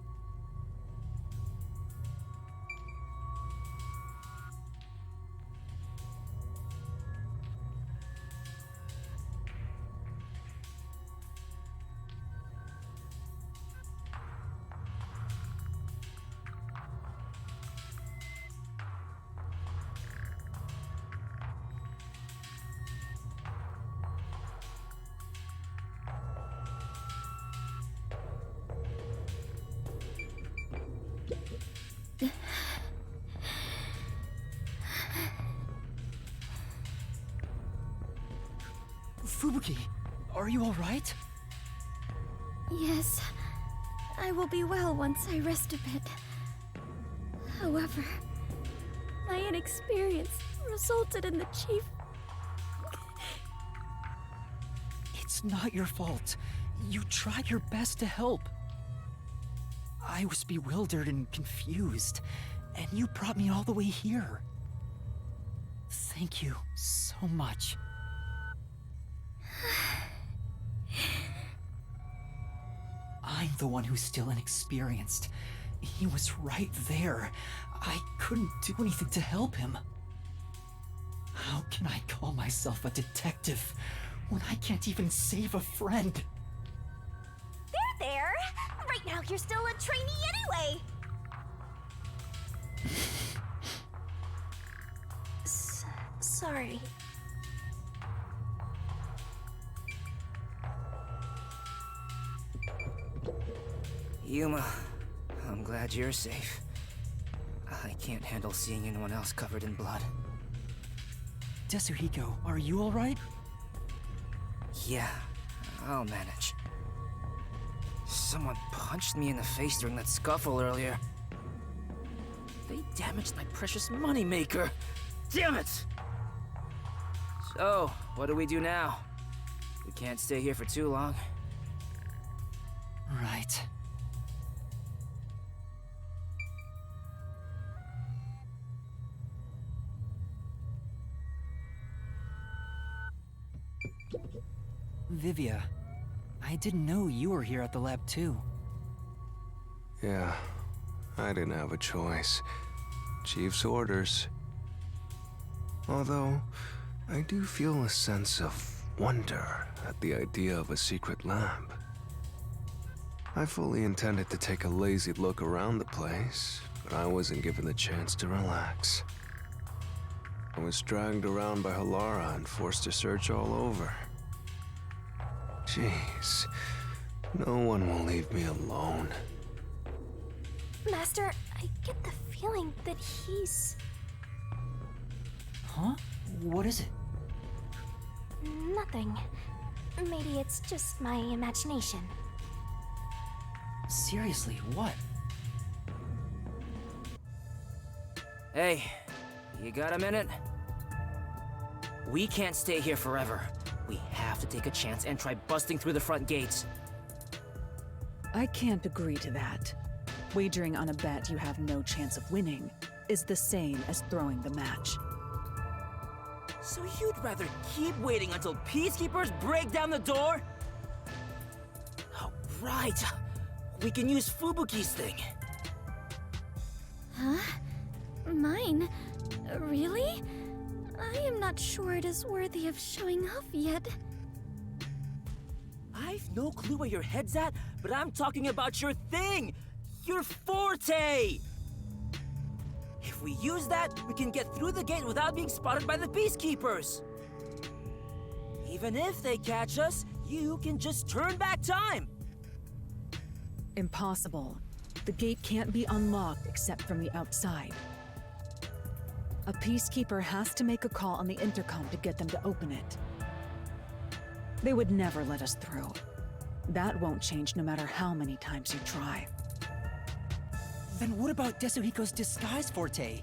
Fubuki, are you all right? Yes, I will be well once I rest a bit. However, my inexperience resulted in the chief... It's not your fault. You tried your best to help. I was bewildered and confused, and you brought me all the way here. Thank you so much. I'm the one who's still inexperienced. He was right there. I couldn't do anything to help him. How can I call myself a detective when I can't even save a friend? There! Right now you're still a trainee anyway! Sorry. Yuma, I'm glad you're safe. I can't handle seeing anyone else covered in blood. Tetsuhiko, are you alright? Yeah, I'll manage. Someone punched me in the face during that scuffle earlier. They damaged my precious moneymaker. Damn it! So, what do we do now? We can't stay here for too long. Right. Vivia, I didn't know you were here at the lab too. Yeah, I didn't have a choice. Chief's orders. Although, I do feel a sense of wonder at the idea of a secret lab. I fully intended to take a lazy look around the place, but I wasn't given the chance to relax. I was dragged around by Halara and forced to search all over. Jeez, no one will leave me alone. Master, I get the feeling that he's... Huh? What is it? Nothing. Maybe it's just my imagination. Seriously, what? Hey, you got a minute? We can't stay here forever. We have to take a chance and try busting through the front gates. I can't agree to that. Wagering on a bet you have no chance of winning is the same as throwing the match. So you'd rather keep waiting until peacekeepers break down the door? Oh, right. We can use Fubuki's thing. Huh? Mine? Really? I am not sure it is worthy of showing off yet. I've no clue where your head's at, but I'm talking about your thing! Your forte! If we use that, we can get through the gate without being spotted by the peacekeepers. Even if they catch us, you can just turn back time. Impossible. The gate can't be unlocked except from the outside. A peacekeeper has to make a call on the intercom to get them to open it. They would never let us through. That won't change no matter how many times you try. Then what about Desuhiko's disguise forte?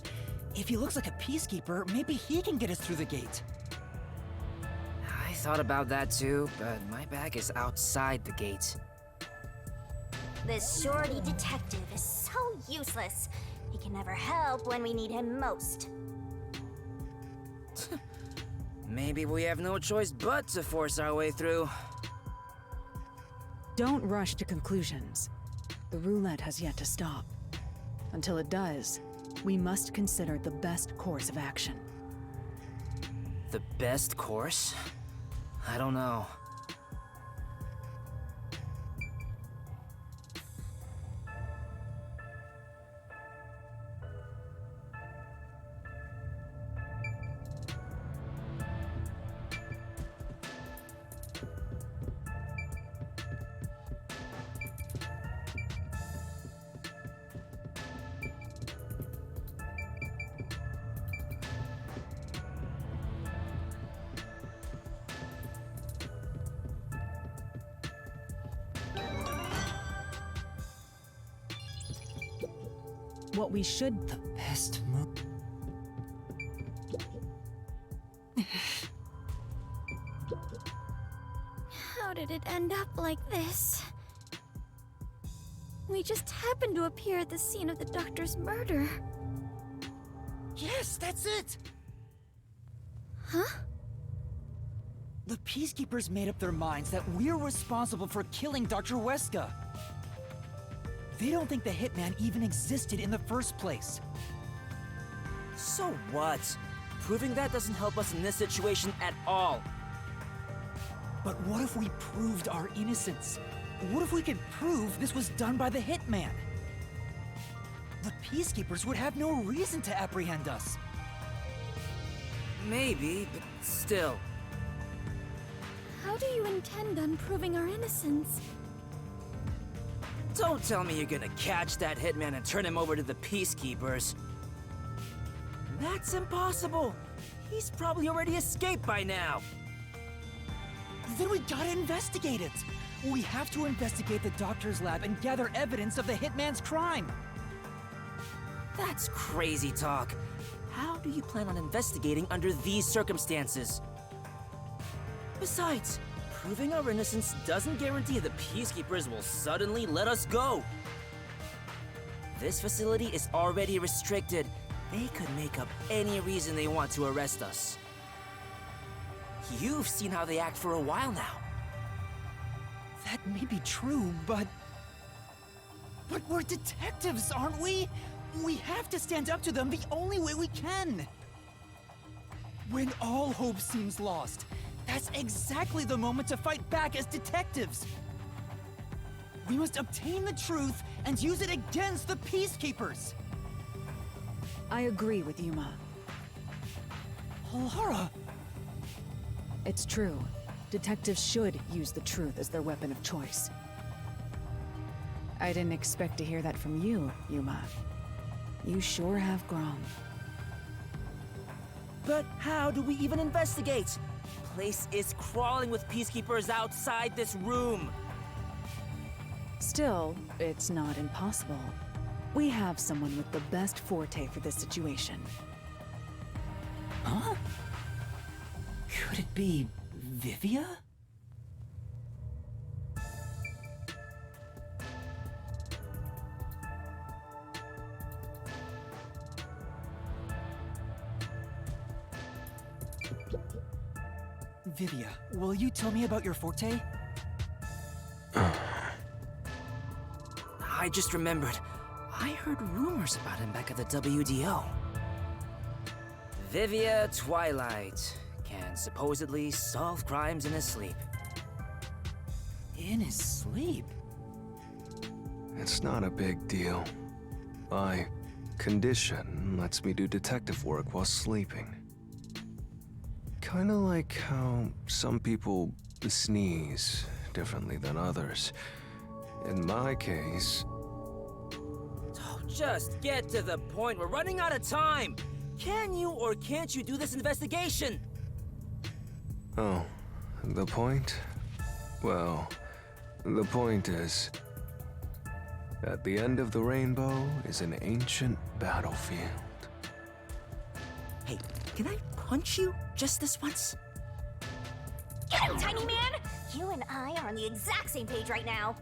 If he looks like a peacekeeper, maybe he can get us through the gate. I thought about that too, but my bag is outside the gate. This shorty detective is so useless. He can never help when we need him most. Maybe we have no choice but to force our way through. Don't rush to conclusions. The roulette has yet to stop. Until it does, we must consider the best course of action. The best course? I don't know. What we should... The best move. How did it end up like this? We just happened to appear at the scene of the doctor's murder. Yes, that's it! Huh? The peacekeepers made up their minds that we're responsible for killing Dr. Weska. They don't think the hitman even existed in the first place. So what? Proving that doesn't help us in this situation at all. But what if we proved our innocence? What if we could prove this was done by the hitman? The peacekeepers would have no reason to apprehend us. Maybe, but still. How do you intend on proving our innocence? Don't tell me you're gonna catch that hitman and turn him over to the peacekeepers. That's impossible. He's probably already escaped by now. Then we gotta investigate it. We have to investigate the doctor's lab and gather evidence of the hitman's crime. That's crazy talk. How do you plan on investigating under these circumstances? Besides, proving our innocence doesn't guarantee the peacekeepers will suddenly let us go. This facility is already restricted. They could make up any reason they want to arrest us. You've seen how they act for a while now. That may be true, but we're detectives, aren't we? We have to stand up to them the only way we can. When all hope seems lost, that's exactly the moment to fight back as detectives. We must obtain the truth and use it against the peacekeepers. I agree with Yuma. Lara! It's true. Detectives should use the truth as their weapon of choice. I didn't expect to hear that from you, Yuma. You sure have grown. But how do we even investigate? Place is crawling with peacekeepers outside this room. Still, it's not impossible. We have someone with the best forte for this situation. Huh? Could it be Vivia? Vivia, will you tell me about your forte? I just remembered. I heard rumors about him back at the WDO. Vivia Twilight can supposedly solve crimes in his sleep. In his sleep? It's not a big deal. My condition lets me do detective work while sleeping. Kinda like how some people sneeze differently than others. In my case... Oh, just get to the point. We're running out of time. Can you or can't you do this investigation? Oh, the point? Well, the point is... at the end of the rainbow is an ancient battlefield. Hey, can I punch you just this once? Get him, tiny man! You and I are on the exact same page right now.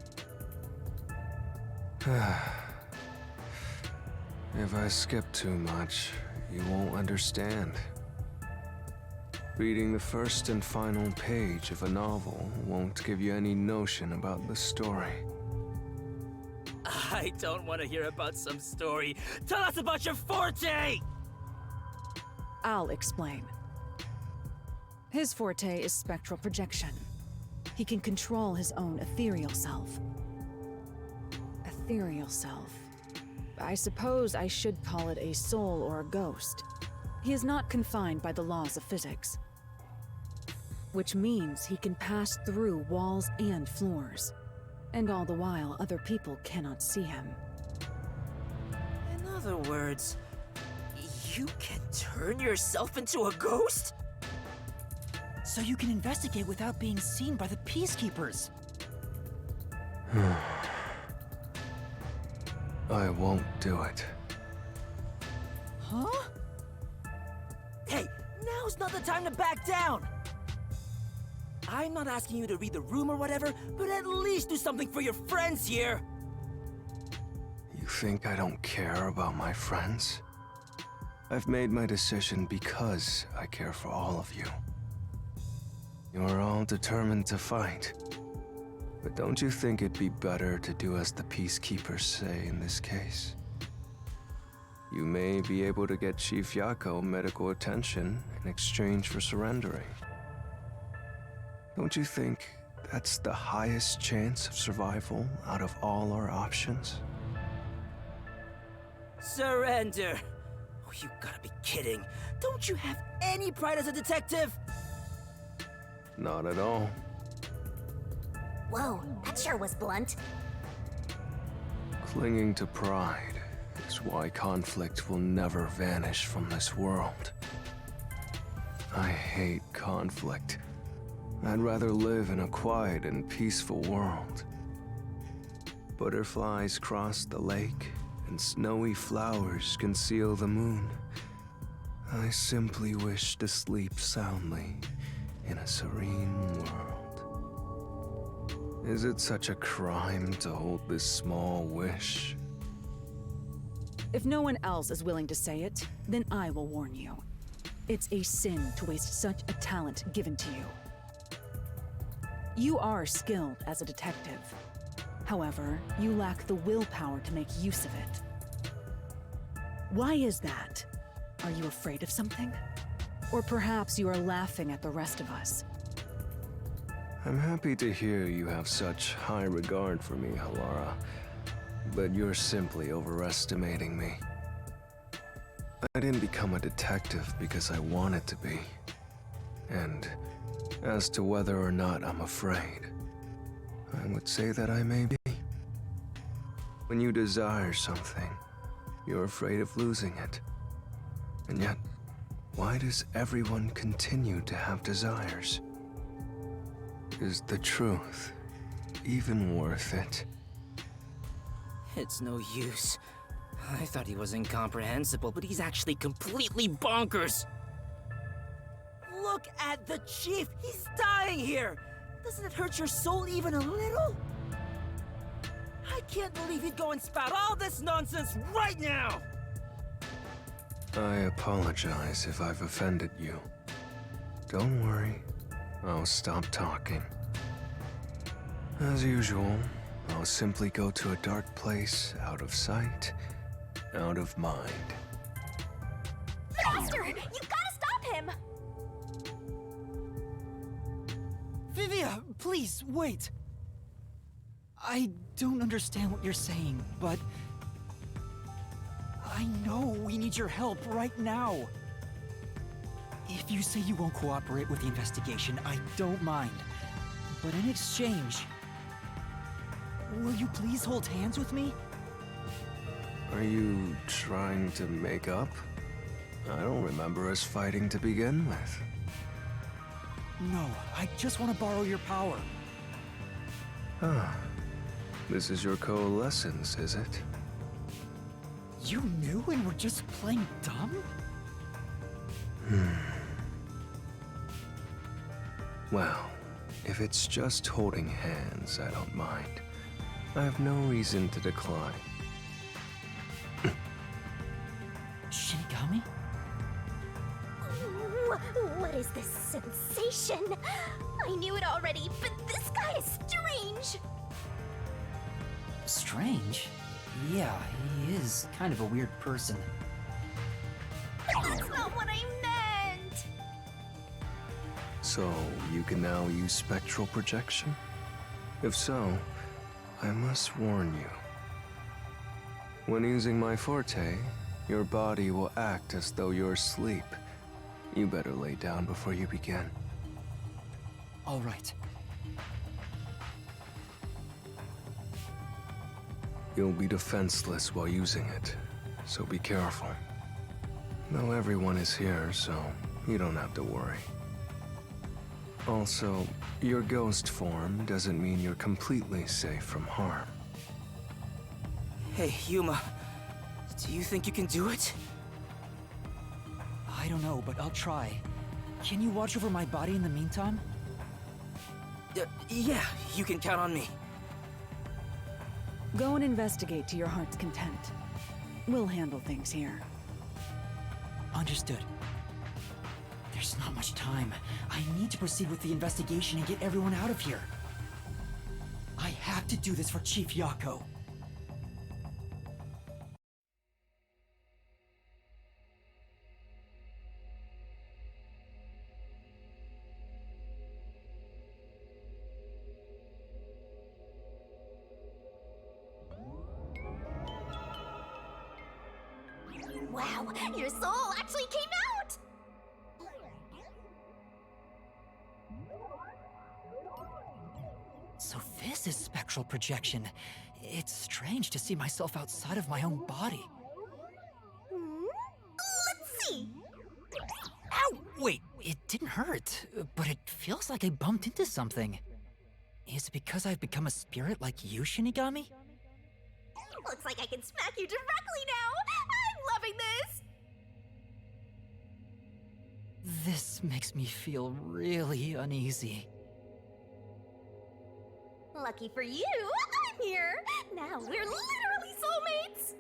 If I skip too much, you won't understand. Reading the first and final page of a novel won't give you any notion about the story. I don't want to hear about some story. Tell us about your forte! I'll explain. His forte is spectral projection. He can control his own ethereal self. Ethereal self. I suppose I should call it a soul or a ghost. He is not confined by the laws of physics. Which means he can pass through walls and floors. And all the while, other people cannot see him. In other words, you can turn yourself into a ghost? So you can investigate without being seen by the Peacekeepers. I won't do it. Huh? Hey, now's not the time to back down! I'm not asking you to read the room or whatever, but at least do something for your friends here! You think I don't care about my friends? I've made my decision because I care for all of you. You're all determined to fight. But don't you think it'd be better to do as the Peacekeepers say in this case? You may be able to get Chief Yako medical attention in exchange for surrendering. Don't you think that's the highest chance of survival out of all our options? Surrender? Oh, you gotta be kidding. Don't you have any pride as a detective? Not at all. Whoa, that sure was blunt. Clinging to pride is why conflict will never vanish from this world. I hate conflict. I'd rather live in a quiet and peaceful world. Butterflies cross the lake, and snowy flowers conceal the moon. I simply wish to sleep soundly in a serene world. Is it such a crime to hold this small wish? If no one else is willing to say it, then I will warn you. It's a sin to waste such a talent given to you. You are skilled as a detective. However, you lack the willpower to make use of it. Why is that? Are you afraid of something? Or perhaps you are laughing at the rest of us. I'm happy to hear you have such high regard for me, Halara. But you're simply overestimating me. I didn't become a detective because I wanted to be. And as to whether or not I'm afraid, I would say that I may be. When you desire something, you're afraid of losing it. And yet, why does everyone continue to have desires? Is the truth even worth it? It's no use. I thought he was incomprehensible, but he's actually completely bonkers. Look at the chief! He's dying here! Doesn't it hurt your soul even a little? I can't believe he'd go and spout all this nonsense right now! I apologize if I've offended you. Don't worry. I'll stop talking. As usual, I'll simply go to a dark place, out of sight, out of mind. Faster! You gotta stop him! Vivia, please, wait! I don't understand what you're saying, but... I know we need your help right now. If you say you won't cooperate with the investigation, I don't mind. But in exchange, will you please hold hands with me? Are you trying to make up? I don't remember us fighting to begin with. No, I just want to borrow your power. Ah, this is your coalescence, is it? You knew and were just playing dumb? Well, if it's just holding hands, I don't mind. I have no reason to decline. Shinigami? What is this sensation? I knew it already, but this guy is strange. Strange? Yeah, he is kind of a weird person. That's not what I meant! So, you can now use spectral projection? If so, I must warn you. When using my forte, your body will act as though you're asleep. You better lay down before you begin. All right. You'll be defenseless while using it, so be careful. Though everyone is here, so you don't have to worry. Also, your ghost form doesn't mean you're completely safe from harm. Hey, Yuma. Do you think you can do it? I don't know, but I'll try. Can you watch over my body in the meantime? Yeah, you can count on me. Go and investigate to your heart's content. We'll handle things here. Understood. There's not much time. I need to proceed with the investigation and get everyone out of here. I have to do this for Chief Yako. Wow, your soul actually came out! So this is spectral projection. It's strange to see myself outside of my own body. Let's see! Ow! Wait, it didn't hurt, but it feels like I bumped into something. Is it because I've become a spirit like you, Shinigami? Looks like I can smack you directly now! I'm loving this! This makes me feel really uneasy. Lucky for you, I'm here! Now we're literally soulmates!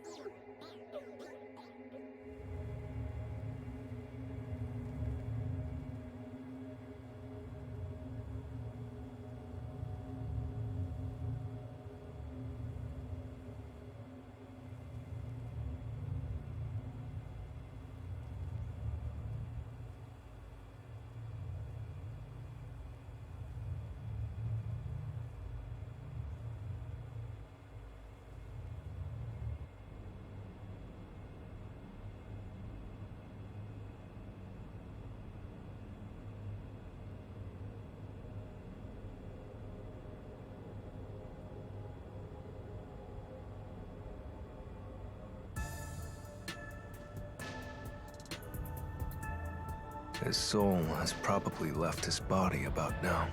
His soul has probably left his body about now.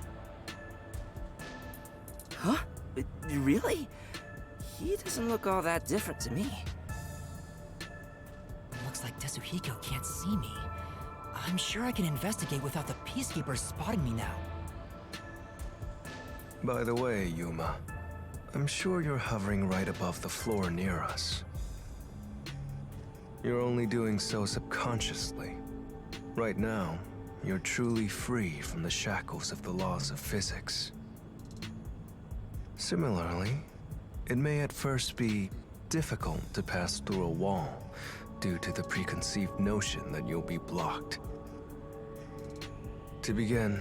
Huh? Really? He doesn't look all that different to me. Looks like Tetsuhiko can't see me. I'm sure I can investigate without the Peacekeepers spotting me now. By the way, Yuma, I'm sure you're hovering right above the floor near us. You're only doing so subconsciously. Right now, you're truly free from the shackles of the laws of physics. Similarly, it may at first be difficult to pass through a wall due to the preconceived notion that you'll be blocked. To begin,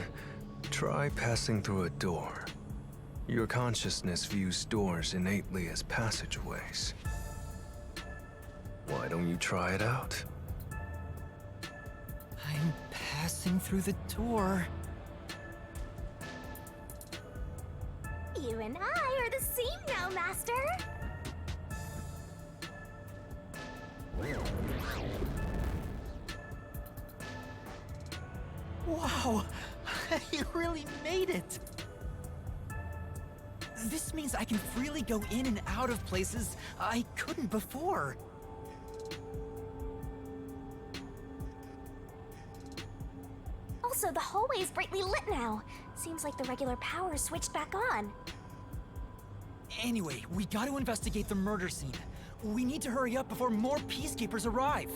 try passing through a door. Your consciousness views doors innately as passageways. Why don't you try it out? I'm passing through the door. You and I are the same now, Master! Wow! You really made it! This means I can freely go in and out of places I couldn't before. Also, the hallway is brightly lit now. Seems like the regular power switched back on. Anyway, we gotta investigate the murder scene. We need to hurry up before more peacekeepers arrive.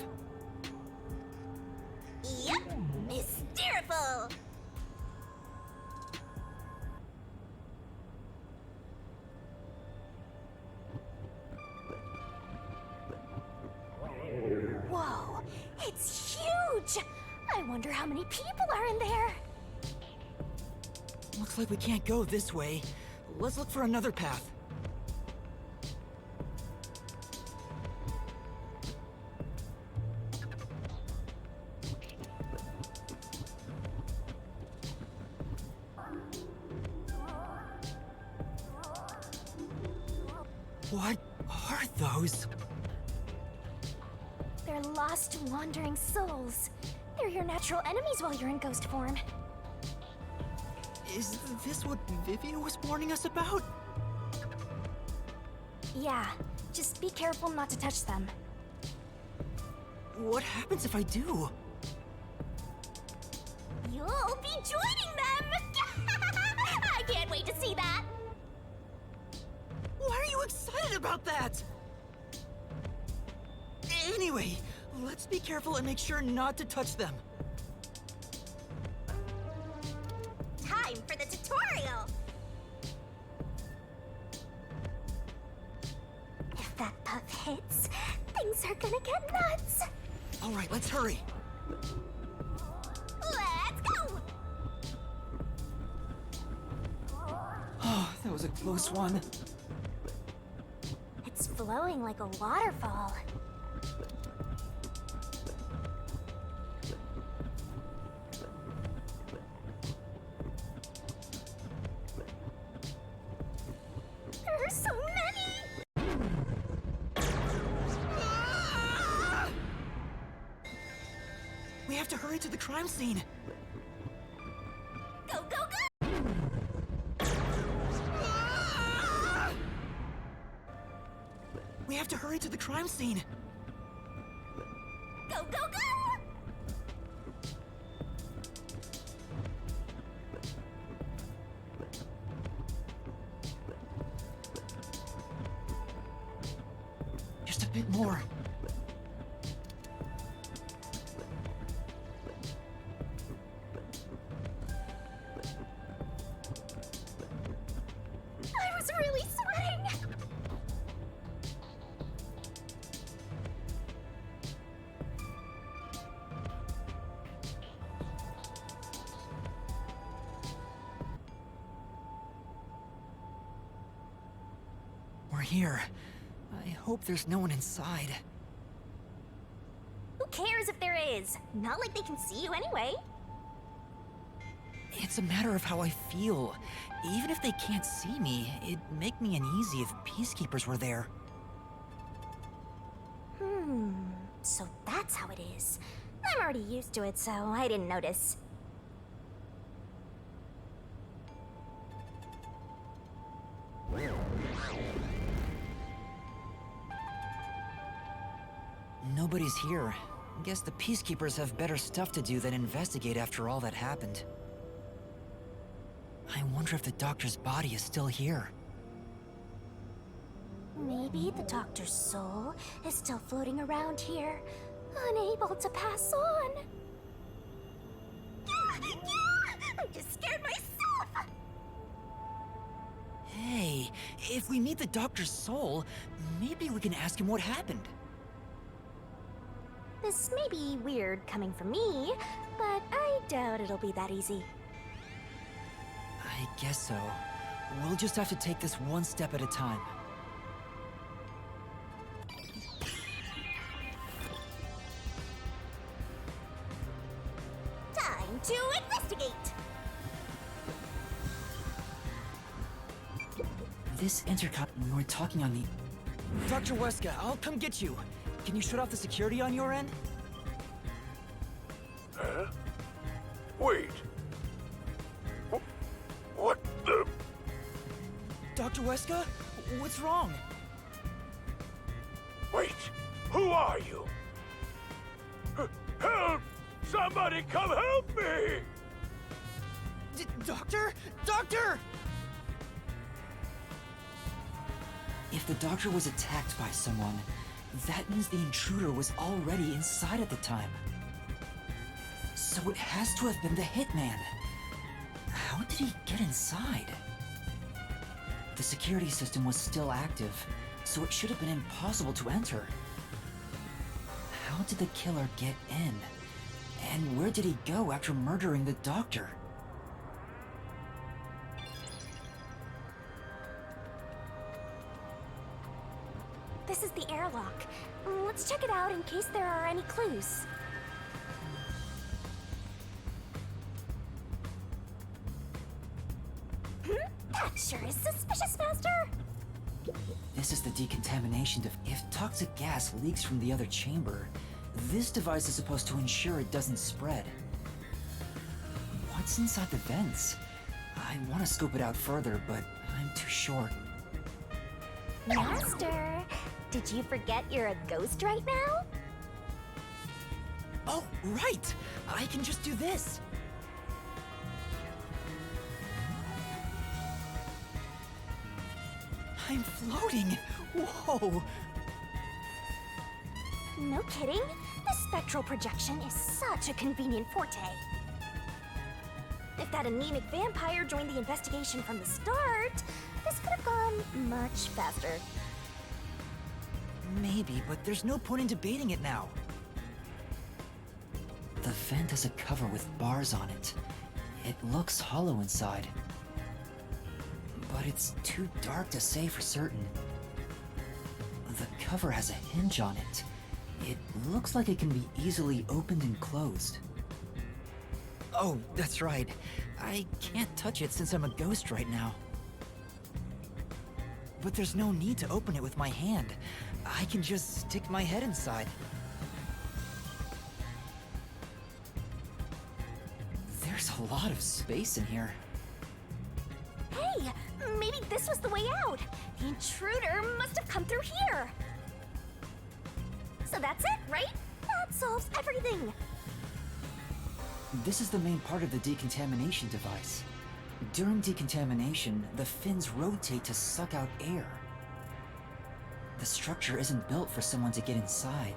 Yep! Hysterical! Whoa, it's huge! I wonder how many people are in there. Looks like we can't go this way. Let's look for another path. What are those? They're lost, wandering souls. They're your natural enemies while you're in ghost form. Is this what Vivia was warning us about? Yeah, just be careful not to touch them. What happens if I do? You'll be joining them! I can't wait to see that! Why are you excited about that? Anyway, let's be careful and make sure not to touch them. Time for the tutorial! If that puff hits, things are gonna get nuts. All right, let's hurry. Let's go! Oh, that was a close one. It's flowing like a waterfall. There are so many! We have to hurry to the crime scene. Go, go, go! We have to hurry to the crime scene. Go, go, go! Just a bit more. I was really sweating! We're here. I hope there's no one inside. Who cares if there is? Not like they can see you anyway. It's a matter of how I feel. Even if they can't see me, it'd make me uneasy if peacekeepers were there. So that's how it is. I'm already used to it, so I didn't notice. Nobody's here. Guess the peacekeepers have better stuff to do than investigate after all that happened. I wonder if the doctor's body is still here. Maybe the doctor's soul is still floating around here, unable to pass on. if we meet the doctor's soul, maybe we can ask him what happened. This may be weird coming from me, but I doubt it'll be that easy. I guess so. We'll just have to take this one step at a time. Time to investigate! This intercom... We're talking on the... Dr. Weska, I'll come get you. Can you shut off the security on your end? Huh? Wait. What the... Dr. Weska? What's wrong? Wait! Who are you? Help! Somebody come help me! Doctor? Doctor! If the doctor was attacked by someone, that means the intruder was already inside at the time. So it has to have been the hitman. How did he get inside? The security system was still active, so it should have been impossible to enter. How did the killer get in? And where did he go after murdering the doctor? This is the airlock. Let's check it out in case there are any clues. That sure is suspicious, Master! This is the decontamination If toxic gas leaks from the other chamber, this device is supposed to ensure it doesn't spread. What's inside the vents? I want to scope it out further, but I'm too short. Master, did you forget you're a ghost right now? Oh, right! I can just do this! I'm floating! Whoa! No kidding. This spectral projection is such a convenient forte. If that anemic vampire joined the investigation from the start, this could have gone much faster. Maybe, but there's no point in debating it now. The vent has a cover with bars on it. It looks hollow inside. But it's too dark to say for certain. The cover has a hinge on it. It looks like it can be easily opened and closed. Oh, that's right. I can't touch it since I'm a ghost right now. But there's no need to open it with my hand. I can just stick my head inside. There's a lot of space in here. Hey, maybe this was the way out. The intruder must have come through here. So that's it, right? That solves everything. This is the main part of the decontamination device. During decontamination, the fins rotate to suck out air. The structure isn't built for someone to get inside.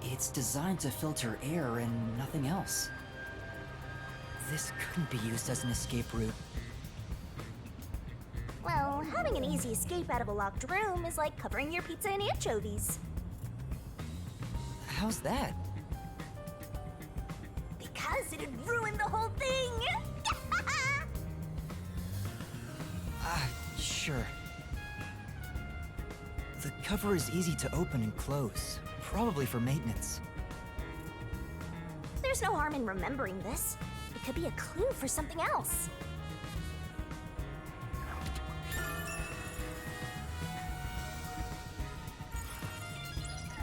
It's designed to filter air and nothing else. This couldn't be used as an escape route. Well, having an easy escape out of a locked room is like covering your pizza in anchovies. How's that? Because it'd ruin the whole thing! Sure. The cover is easy to open and close, probably for maintenance. There's no harm in remembering this. It could be a clue for something else.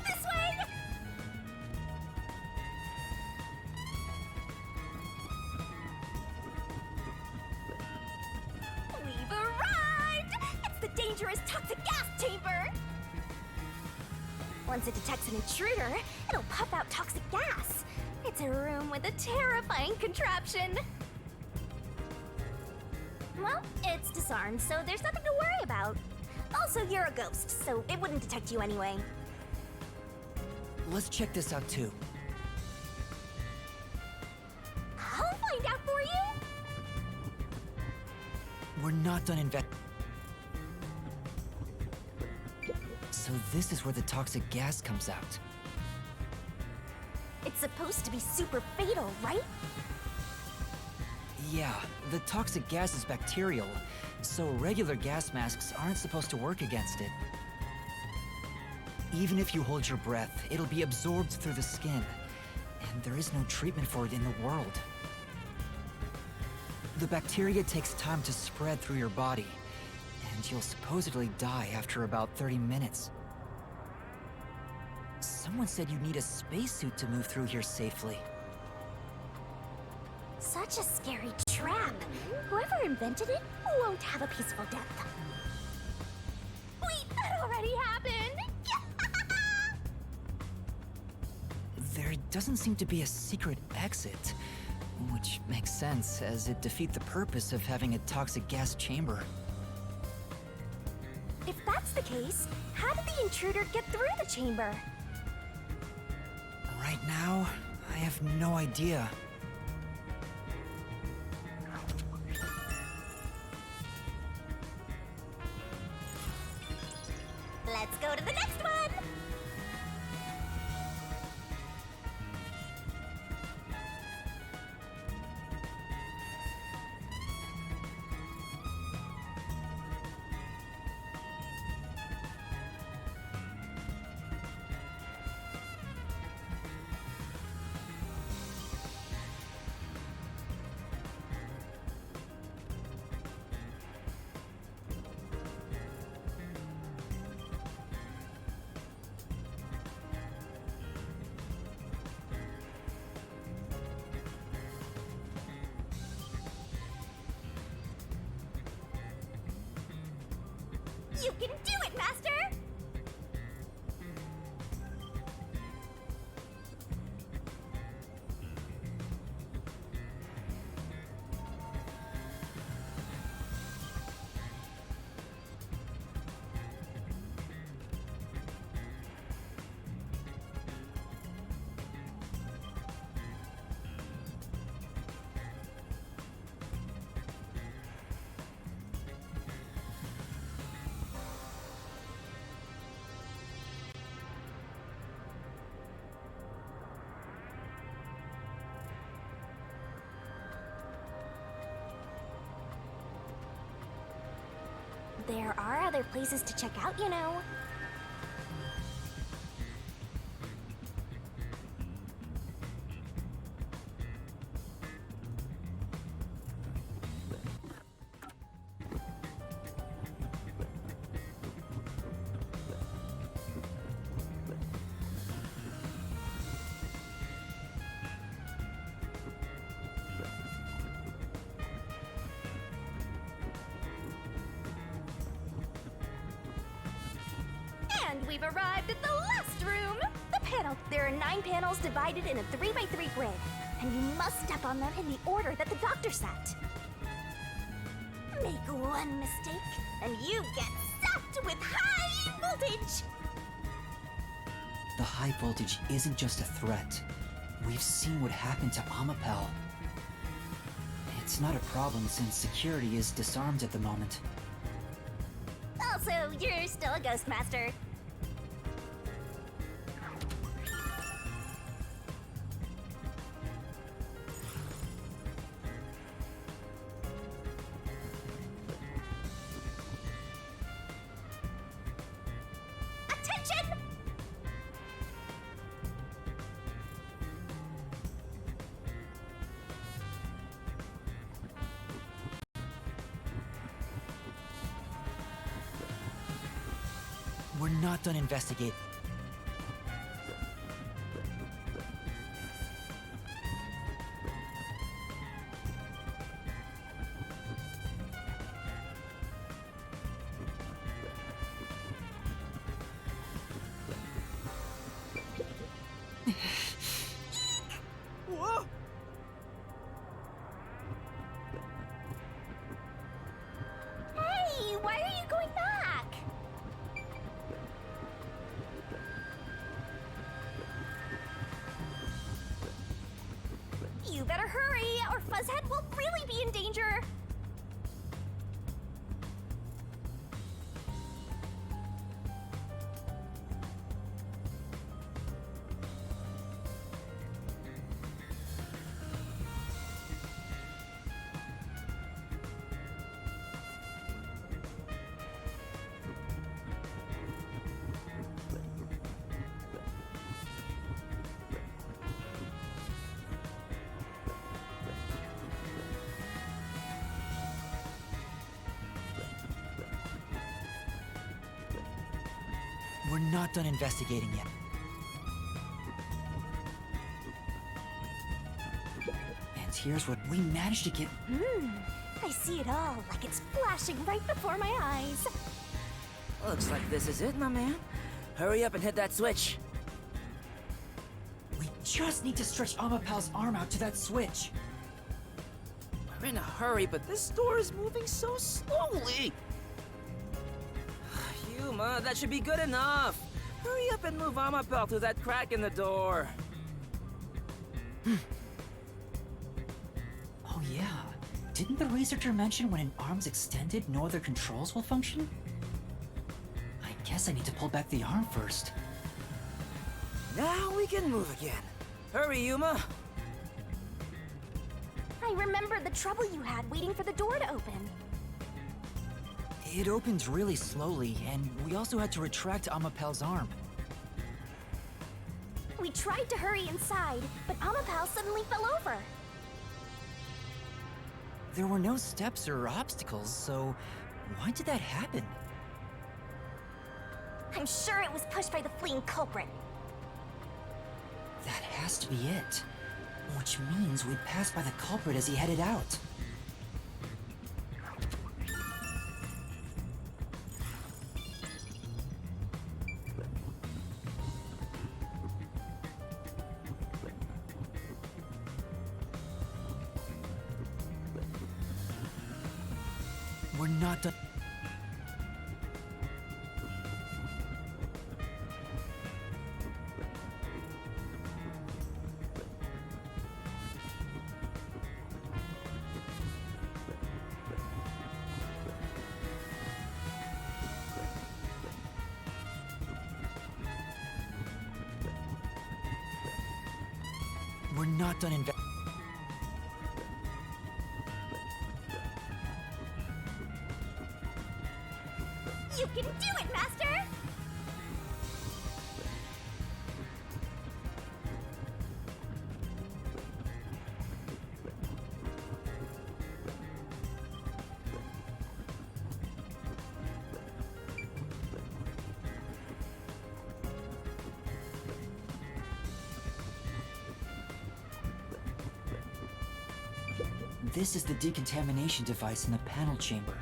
This way! We've arrived! It's the dangerous toxic gas chamber! Once it detects an intruder, it'll puff out toxic gas. It's a room with a terrifying contraption. Well, it's disarmed, so there's nothing to worry about. Also, you're a ghost, so it wouldn't detect you anyway. Let's check this out too. I'll find out for you! We're not done this is where the toxic gas comes out. It's supposed to be super fatal, right? Yeah, the toxic gas is bacterial, so regular gas masks aren't supposed to work against it. Even if you hold your breath, it'll be absorbed through the skin, and there is no treatment for it in the world. The bacteria takes time to spread through your body, and you'll supposedly die after about 30 minutes. Someone said you'd need a spacesuit to move through here safely. Such a scary trap. Whoever invented it won't have a peaceful death. Wait, that already happened! There doesn't seem to be a secret exit, which makes sense, as it defeats the purpose of having a toxic gas chamber. If that's the case, how did the intruder get through the chamber? Right now, I have no idea. Let's go to the next one! You can do it, Master! There are other places to check out, you know. And we've arrived at the last room! The panel. There are 9 panels divided in a 3x3 grid, and you must step on them in the order that the doctor set. Make one mistake, and you get zapped with high voltage! The high voltage isn't just a threat. We've seen what happened to Amapel. It's not a problem since security is disarmed at the moment. Also, you're still a ghost master. Attention! We're not done investigating. Whoa! Hey, why are you going back? You better hurry, or Fuzzhead will really be in danger! We're not done investigating yet. And here's what we managed to get. I see it all, like it's flashing right before my eyes. Looks like this is it, my man. Hurry up and hit that switch. We just need to stretch Amapal's arm out to that switch. We're in a hurry, but this door is moving so slowly. Yuma, that should be good enough. Hurry up and move Amapal through that crack in the door. Oh yeah. Didn't the researcher mention when an arm's extended, no other controls will function? I guess I need to pull back the arm first. Now we can move again. Hurry, Yuma. I remember the trouble you had waiting for the door to open. It opened really slowly, and we also had to retract Amapal's arm. We tried to hurry inside, but Amapal suddenly fell over. There were no steps or obstacles, so why did that happen? I'm sure it was pushed by the fleeing culprit. That has to be it. Which means we passed by the culprit as he headed out. We're not done. We're not done investigating. You can do it, Master! This is the decontamination device in the panel chamber.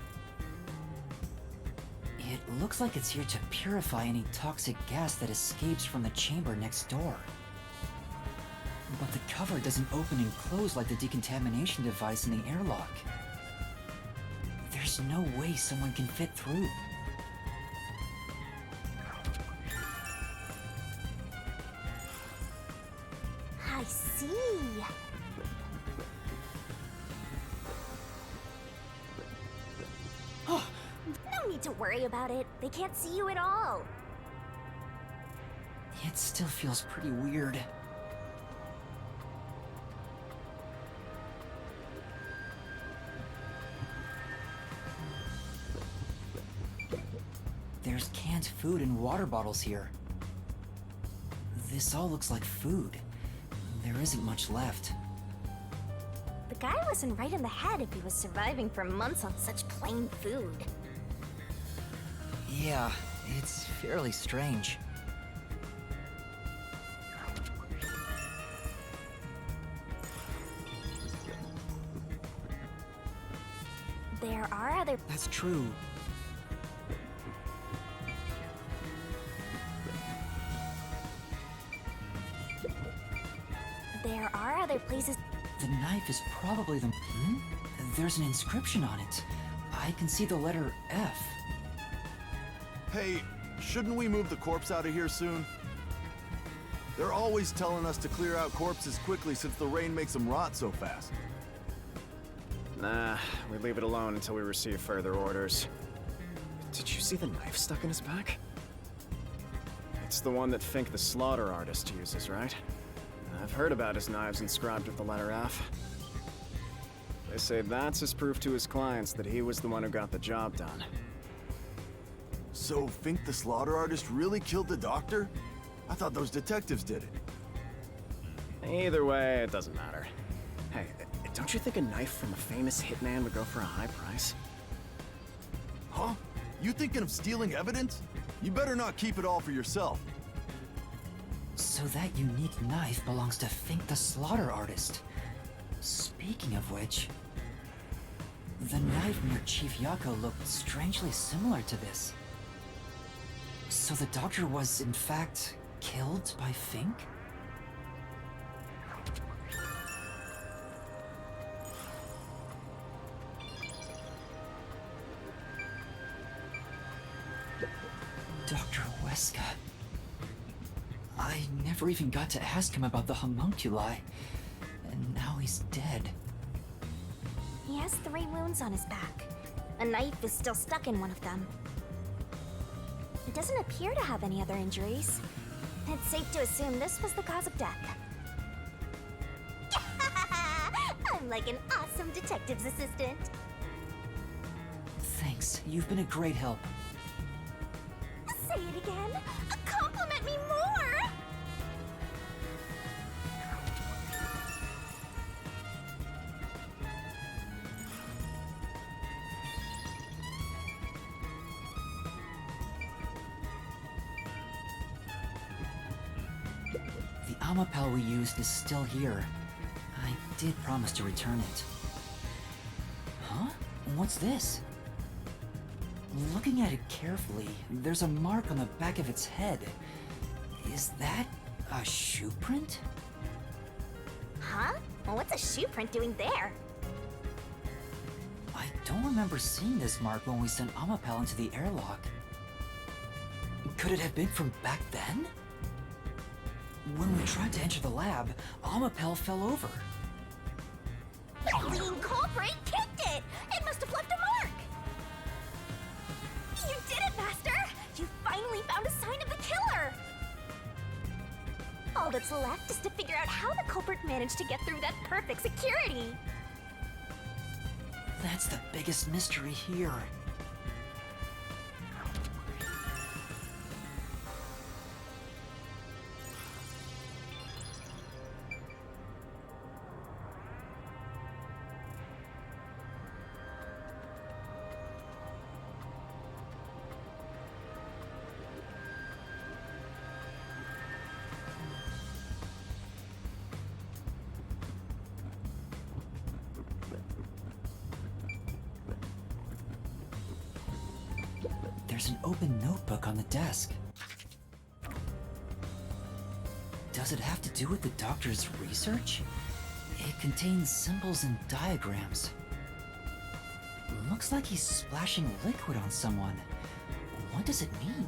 It looks like it's here to purify any toxic gas that escapes from the chamber next door. But the cover doesn't open and close like the decontamination device in the airlock. There's no way someone can fit through. I see. No need to worry about it. They can't see you at all. It still feels pretty weird. There's canned food and water bottles here. This all looks like food. There isn't much left. The guy wasn't right in the head if he was surviving for months on such plain food. Yeah, it's fairly strange. There are other... That's true. There are other places... The knife is probably the... There's an inscription on it. I can see the letter F. Hey, shouldn't we move the corpse out of here soon? They're always telling us to clear out corpses quickly since the rain makes them rot so fast. Nah, we leave it alone until we receive further orders. Did you see the knife stuck in his back? It's the one that Fink the slaughter artist uses, right? I've heard about his knives inscribed with the letter F. They say that's his proof to his clients that he was the one who got the job done. So Fink the slaughter artist really killed the doctor? I thought those detectives did it. Either way, it doesn't matter. Hey, don't you think a knife from a famous hitman would go for a high price? Huh? You thinking of stealing evidence? You better not keep it all for yourself. So that unique knife belongs to Fink the Slaughter Artist. Speaking of which, the knife near Chief Yako looked strangely similar to this. So the doctor was, in fact, killed by Fink? Dr. Weska. I never even got to ask him about the homunculi, and now he's dead. He has 3 wounds on his back. A knife is still stuck in one of them. He doesn't appear to have any other injuries. It's safe to assume this was the cause of death. I'm like an awesome detective's assistant. Thanks, you've been a great help. Say it again. Compliment me more. The Amapel we used is still here. I did promise to return it. Huh? What's this? Looking at it carefully, there's a mark on the back of its head. Is that a shoe print? Huh? Well, what's a shoe print doing there? I don't remember seeing this mark when we sent Amapel into the airlock. Could it have been from back then? When we tried to enter the lab, Amapel fell over. The lean culprit kicked it! It must have left a mark! You did it, Master! You finally found a sign of the killer! All that's left is to figure out how the culprit managed to get through that perfect security! That's the biggest mystery here. There's an open notebook on the desk. Does it have to do with the doctor's research? It contains symbols and diagrams. Looks like he's splashing liquid on someone. What does it mean?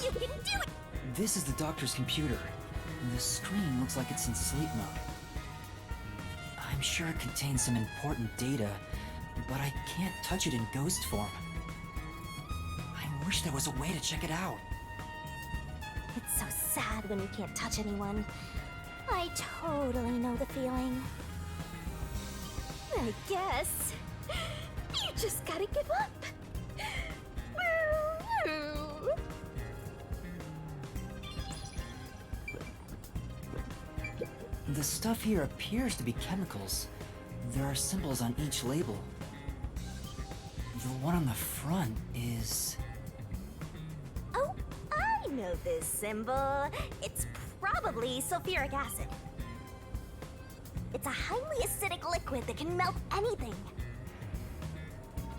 You can do it! This is the doctor's computer. The screen looks like it's in sleep mode. I'm sure it contains some important data, but I can't touch it in ghost form. I wish there was a way to check it out. It's so sad when you can't touch anyone. I totally know the feeling. I guess you just gotta give up. The stuff here appears to be chemicals. There are symbols on each label. The one on the front is... Oh, I know this symbol. It's probably sulfuric acid. It's a highly acidic liquid that can melt anything.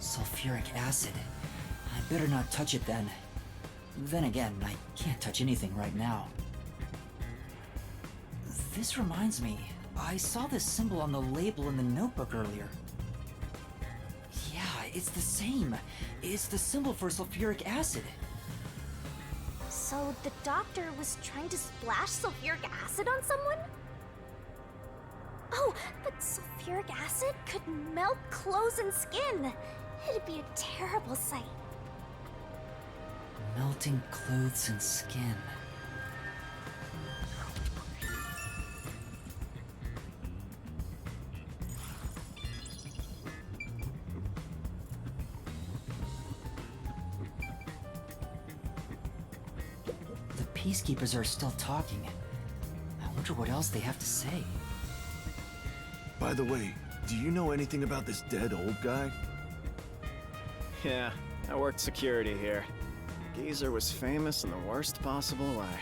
sulfuric acid. I better not touch it then. Then again, I can't touch anything right now. This reminds me, I saw this symbol on the label in the notebook earlier. Yeah, it's the same. It's the symbol for sulfuric acid. So the doctor was trying to splash sulfuric acid on someone? Oh, but sulfuric acid could melt clothes and skin. It'd be a terrible sight. Melting clothes and skin. The peacekeepers are still talking. I wonder what else they have to say. By the way, do you know anything about this dead old guy? Yeah, I worked security here. Geezer was famous in the worst possible way.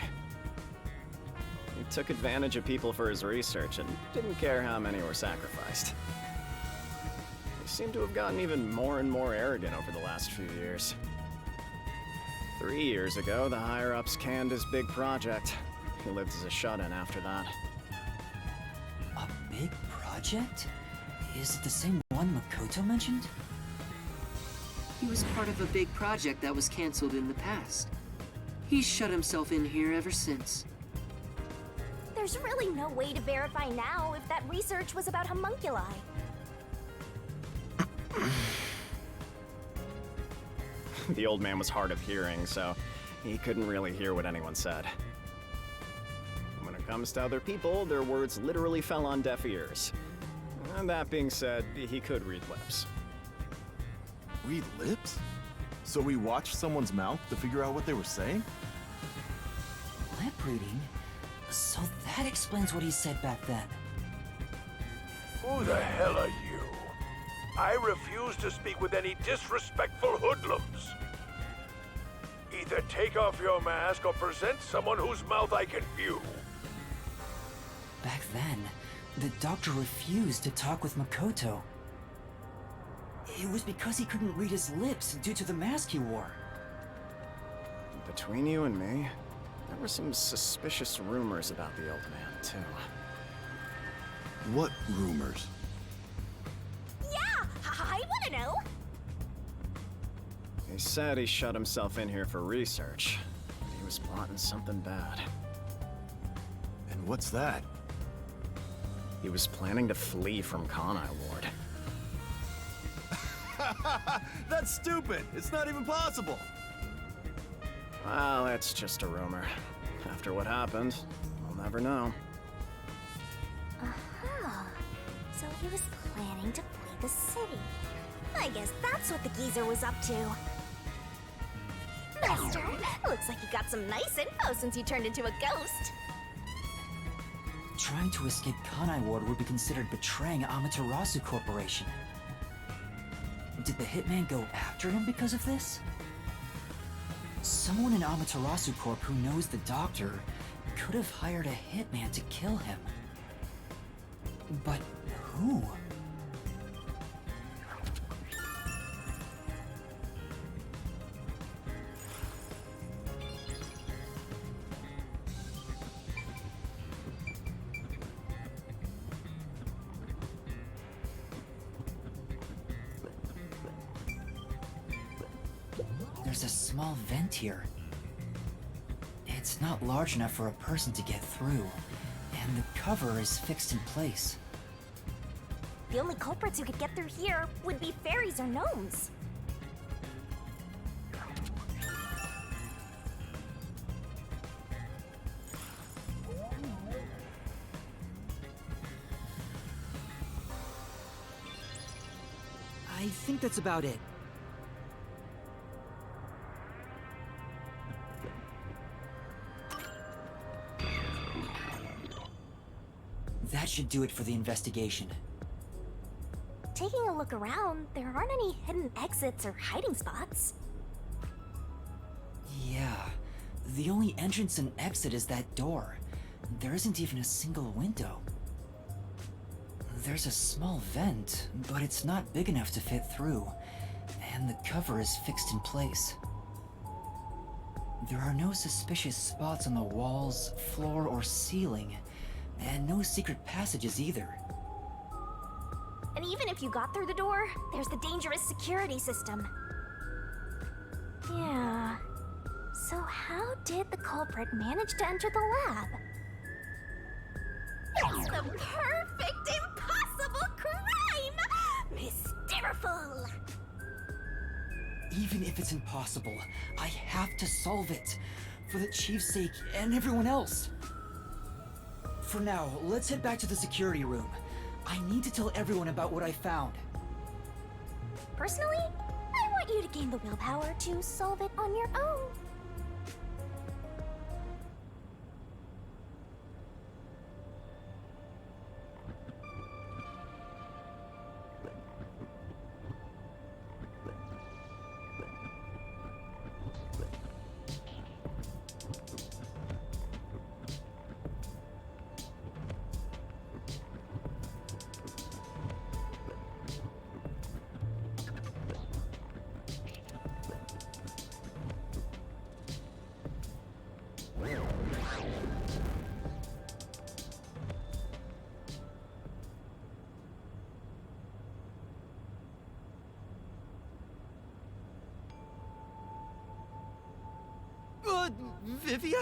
He took advantage of people for his research and didn't care how many were sacrificed. He seemed to have gotten even more and more arrogant over the last few years. 3 years ago, the higher-ups canned his big project. He lived as a shut-in after that. A big project? Is it the same one Makoto mentioned? He was part of a big project that was cancelled in the past. He's shut himself in here ever since. There's really no way to verify now if that research was about homunculi. The old man was hard of hearing, so he couldn't really hear what anyone said. When it comes to other people, their words literally fell on deaf ears. And that being said, he could read lips. Read lips? So we watched someone's mouth to figure out what they were saying? Lip reading? So that explains what he said back then. Who the hell are you? I refuse to speak with any disrespectful hoodlums. Either take off your mask or present someone whose mouth I can view. Back then, the doctor refused to talk with Makoto. It was because he couldn't read his lips due to the mask he wore. Between you and me, there were some suspicious rumors about the old man, too. What rumors? Yeah, I want to know. He said he shut himself in here for research. He was plotting something bad. And what's that? He was planning to flee from Kanai Ward. That's stupid! It's not even possible! Well, it's just a rumor. After what happened, we'll never know. Uh-huh. So he was planning to flee the city. I guess that's what the geezer was up to. Mister, looks like you got some nice info since you turned into a ghost. Trying to escape Kanai Ward would be considered betraying Amaterasu Corporation. Did the hitman go after him because of this? Someone in Amaterasu Corp who knows the doctor could have hired a hitman to kill him. But who? There's a small vent here. It's not large enough for a person to get through, and the cover is fixed in place. The only culprits who could get through here would be fairies or gnomes. I think that's about it. That should do it for the investigation. Taking a look around, there aren't any hidden exits or hiding spots. Yeah, the only entrance and exit is that door. There isn't even a single window. There's a small vent, but it's not big enough to fit through, and the cover is fixed in place. There are no suspicious spots on the walls, floor, or ceiling, and no secret passages either. And even if you got through the door, there's the dangerous security system. Yeah. So how did the culprit manage to enter the lab? It's the perfect impossible crime! Mysteriful! Even if it's impossible, I have to solve it. For the Chief's sake and everyone else. For now, let's head back to the security room. I need to tell everyone about what I found. Personally, I want you to gain the willpower to solve it on your own. Vivia?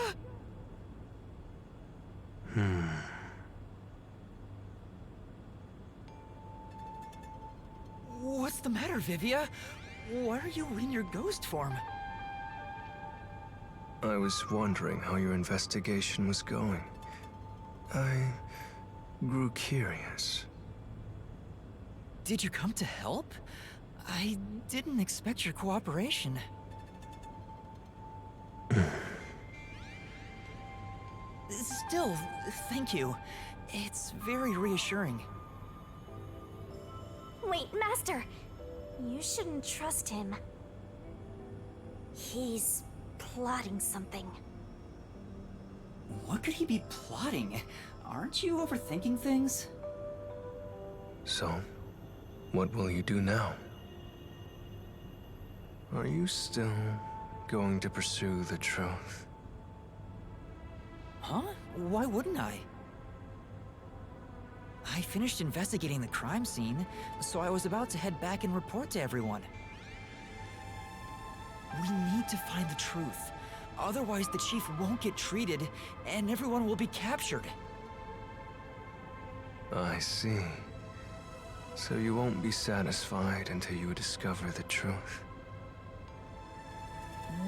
What's the matter, Vivia? Why are you in your ghost form? I was wondering how your investigation was going. I grew curious. Did you come to help? I didn't expect your cooperation. Still, thank you. It's very reassuring. Wait, Master! You shouldn't trust him. He's plotting something. What could he be plotting? Aren't you overthinking things? So, what will you do now? Are you still going to pursue the truth? Huh? Why wouldn't I? I finished investigating the crime scene, so I was about to head back and report to everyone. We need to find the truth. Otherwise, the chief won't get treated, and everyone will be captured. I see. So you won't be satisfied until you discover the truth.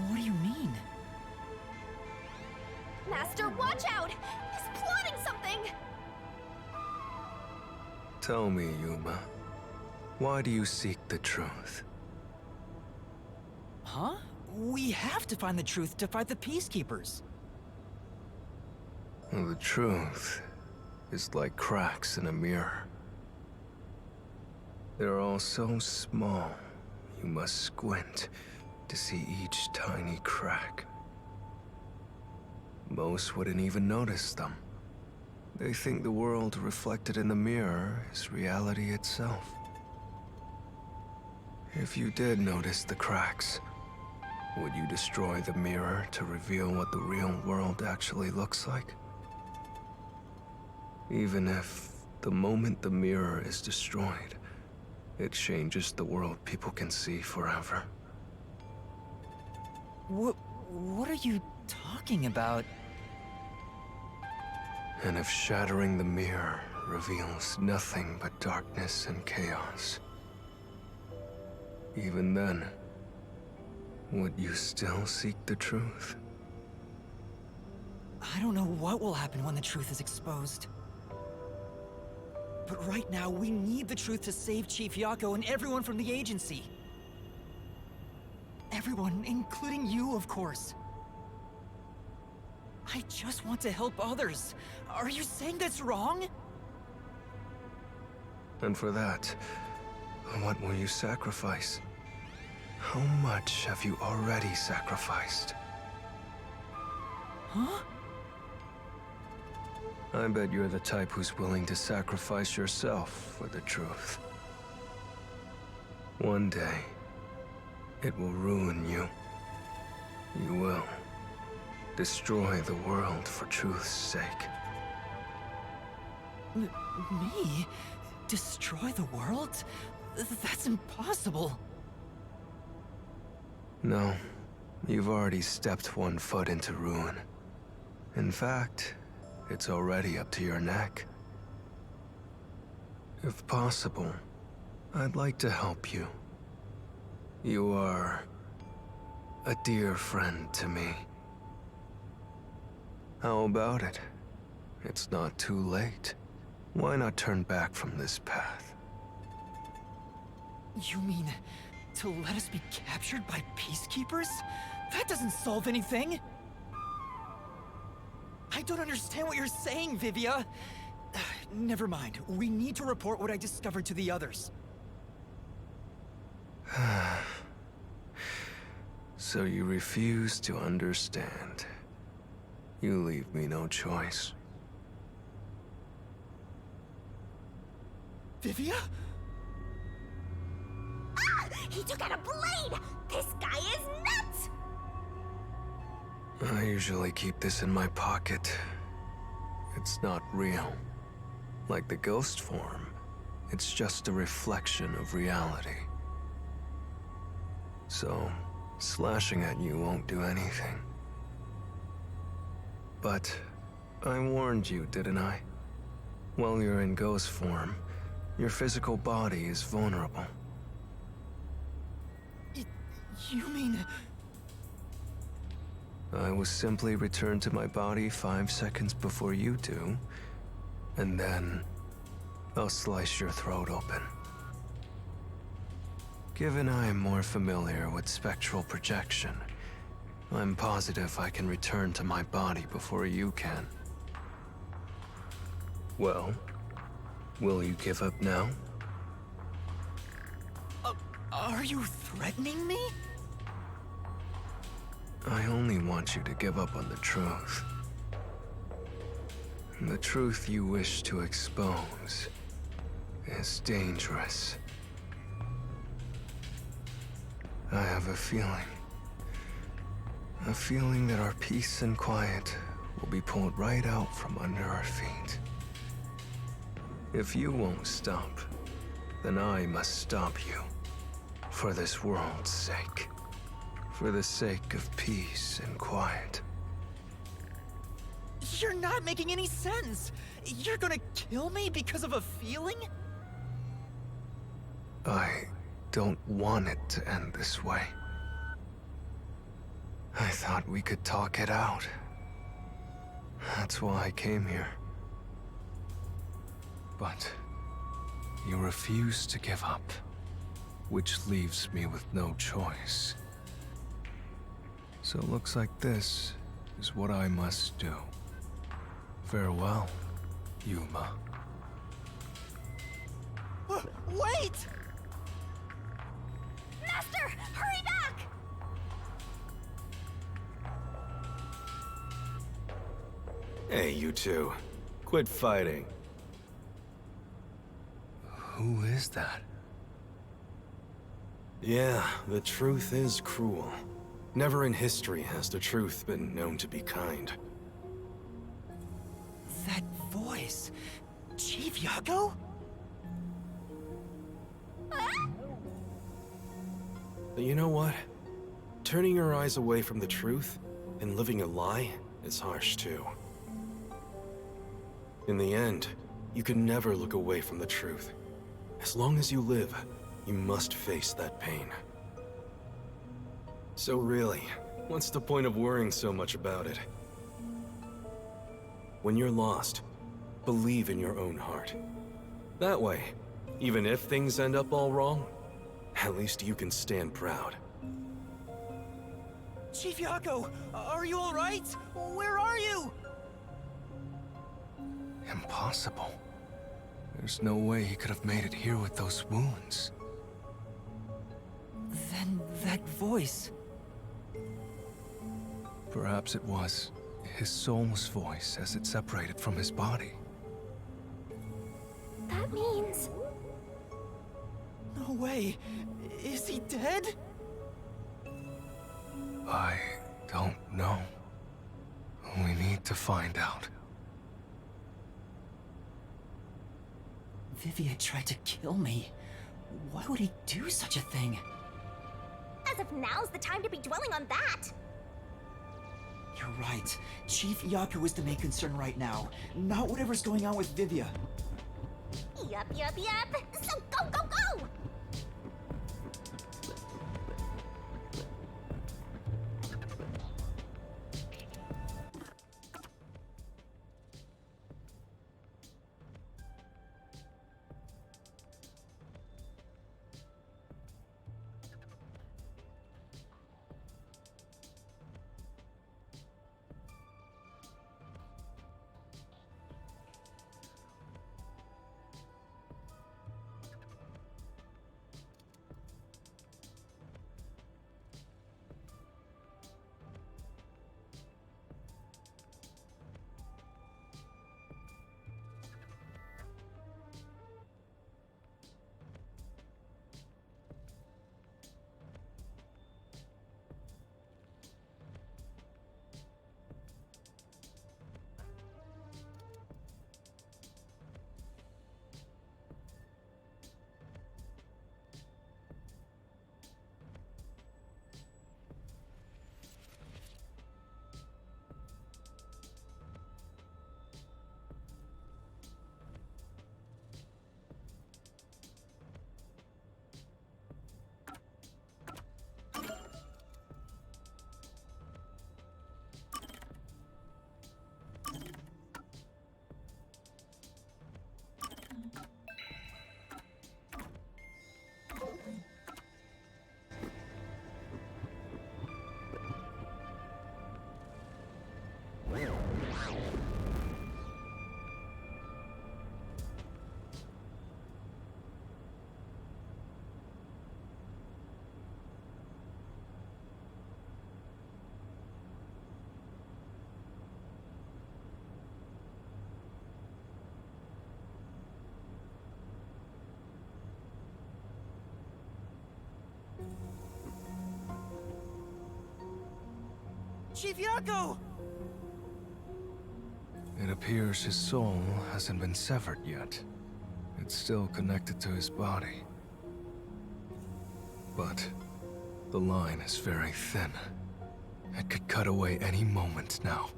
What do you mean? Master, watch out! He's plotting something! Tell me, Yuma, why do you seek the truth? Huh? We have to find the truth to fight the Peacekeepers. The truth is like cracks in a mirror. They're all so small, you must squint to see each tiny crack. Most wouldn't even notice them. They think the world reflected in the mirror is reality itself. If you did notice the cracks, would you destroy the mirror to reveal what the real world actually looks like? Even if, the moment the mirror is destroyed, it changes the world people can see forever. What are you talking about? And if shattering the mirror reveals nothing but darkness and chaos, even then, would you still seek the truth? I don't know what will happen when the truth is exposed. But right now, we need the truth to save Chief Yako and everyone from the agency. Everyone, including you, of course. I just want to help others. Are you saying that's wrong? And for that, what will you sacrifice? How much have you already sacrificed? Huh? I bet you're the type who's willing to sacrifice yourself for the truth. One day, it will ruin you. You will destroy the world for truth's sake. Me? Destroy the world? That's impossible. No, you've already stepped one foot into ruin. In fact, it's already up to your neck. If possible, I'd like to help you. You are a dear friend to me. How about it? It's not too late. Why not turn back from this path? You mean to let us be captured by Peacekeepers? That doesn't solve anything! I don't understand what you're saying, Vivia! Never mind. We need to report what I discovered to the others. So you refuse to understand. You leave me no choice. Vivia? Ah! He took out a blade! This guy is nuts! I usually keep this in my pocket. It's not real. Like the ghost form, it's just a reflection of reality. So, slashing at you won't do anything. But I warned you, didn't I? While you're in ghost form, your physical body is vulnerable. You mean... I will simply return to my body 5 seconds before you do, and then I'll slice your throat open. Given I am more familiar with spectral projection, I'm positive I can return to my body before you can. Well, will you give up now? Are you threatening me? I only want you to give up on the truth. The truth you wish to expose is dangerous. I have a feeling that our peace and quiet will be pulled right out from under our feet. If you won't stop, then I must stop you. For this world's sake. For the sake of peace and quiet. You're not making any sense! You're gonna kill me because of a feeling? I don't want it to end this way. I thought we could talk it out. That's why I came here. But you refuse to give up, which leaves me with no choice. So it looks like this is what I must do. Farewell, Yuma. Wait! Master, hurry back! Hey, you two. Quit fighting. Who is that? Yeah, the truth is cruel. Never in history has the truth been known to be kind. That voice... Chief Yago? But you know what? Turning your eyes away from the truth and living a lie is harsh too. In the end, you can never look away from the truth. As long as you live, you must face that pain. So really, what's the point of worrying so much about it? When you're lost, believe in your own heart. That way, even if things end up all wrong, at least you can stand proud. Chief Yago, are you alright? Where are you? Impossible. There's no way he could have made it here with those wounds. Then that voice... Perhaps it was his soul's voice as it separated from his body. That means... No way. Is he dead? I don't know. We need to find out. Vivia tried to kill me. Why would he do such a thing? As if now's the time to be dwelling on that! You're right. Chief Yaku is the main concern right now, not whatever's going on with Vivia. Yup. So go! Chief Yako! It appears his soul hasn't been severed yet. It's still connected to his body. But the line is very thin. It could cut away any moment now.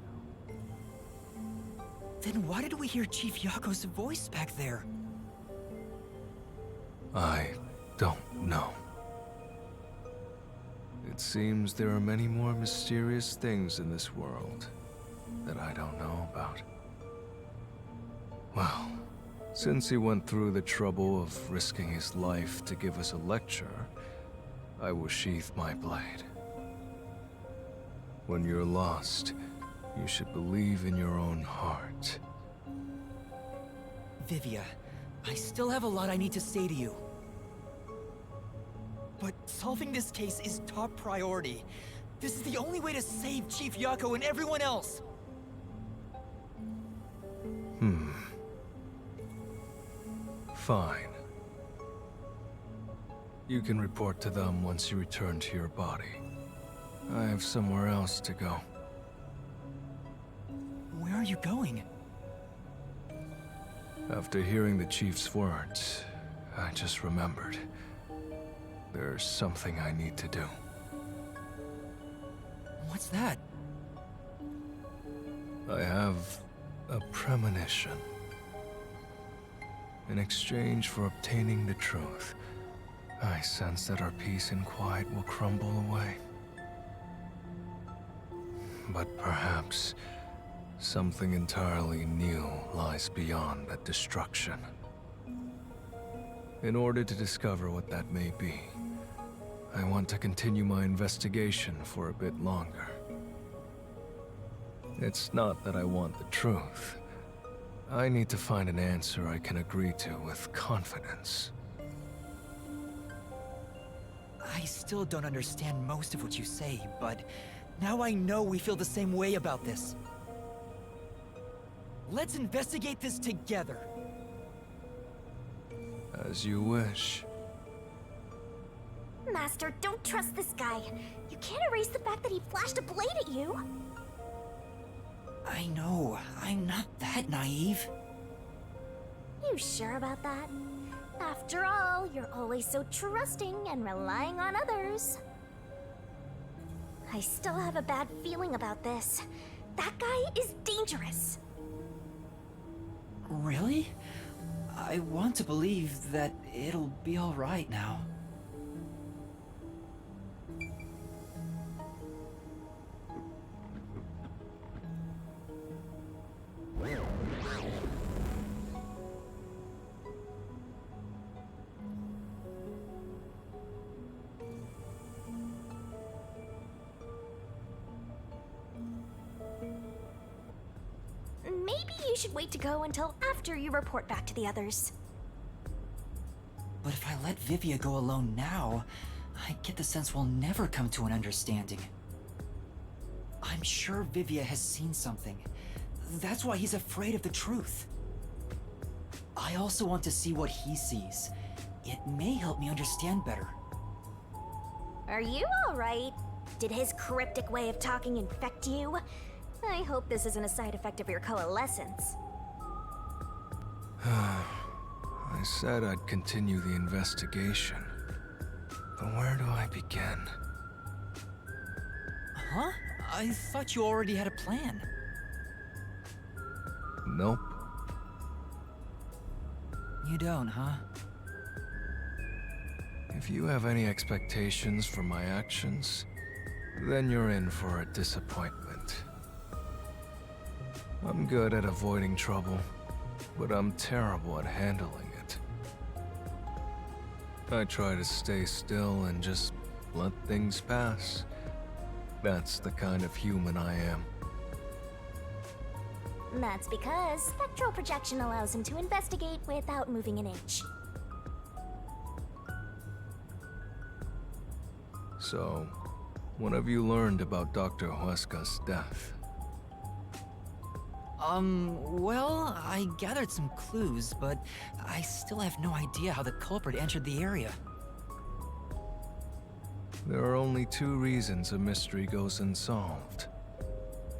Then why did we hear Chief Yako's voice back there? I don't know. It seems there are many more mysterious things in this world that I don't know about. Well, since he went through the trouble of risking his life to give us a lecture, I will sheath my blade. When you're lost, you should believe in your own heart. Vivia, I still have a lot I need to say to you. But solving this case is top priority. This is the only way to save Chief Yako and everyone else. Fine. You can report to them once you return to your body. I have somewhere else to go. Where are you going? After hearing the Chief's words, I just remembered. There's something I need to do. What's that? I have a premonition. In exchange for obtaining the truth, I sense that our peace and quiet will crumble away. But perhaps something entirely new lies beyond that destruction. In order to discover what that may be, I want to continue my investigation for a bit longer. It's not that I want the truth. I need to find an answer I can agree to with confidence. I still don't understand most of what you say, but now I know we feel the same way about this. Let's investigate this together. As you wish. Master, don't trust this guy. You can't erase the fact that he flashed a blade at you. I know, I'm not that naive. You sure about that? After all, you're always so trusting and relying on others. I still have a bad feeling about this. That guy is dangerous. Really? I want to believe that it'll be all right now. Maybe you should wait to go until after you report back to the others. But if I let Vivia go alone now, I get the sense we'll never come to an understanding. I'm sure Vivia has seen something. That's why he's afraid of the truth. I also want to see what he sees. It may help me understand better. Are you alright? Did his cryptic way of talking infect you? I hope this isn't a side effect of your coalescence. I said I'd continue the investigation. But where do I begin? Huh? I thought you already had a plan. Nope. You don't, huh? If you have any expectations for my actions, then you're in for a disappointment. I'm good at avoiding trouble, but I'm terrible at handling it. I try to stay still and just let things pass. That's the kind of human I am. That's because spectral projection allows him to investigate without moving an inch. So, when have you learned about Dr. Huesca's death? Well, I gathered some clues, but I still have no idea how the culprit entered the area. There are only two reasons a mystery goes unsolved.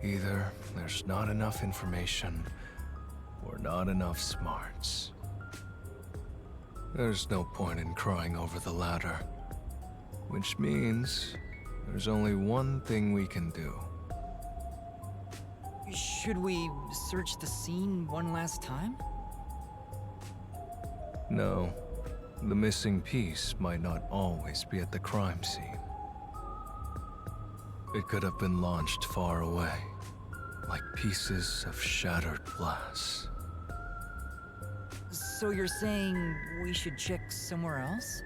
Either there's not enough information, or not enough smarts. There's no point in crying over the latter. Which means there's only one thing we can do. Should we search the scene one last time? No. The missing piece might not always be at the crime scene. It could have been launched far away, like pieces of shattered glass. So you're saying we should check somewhere else?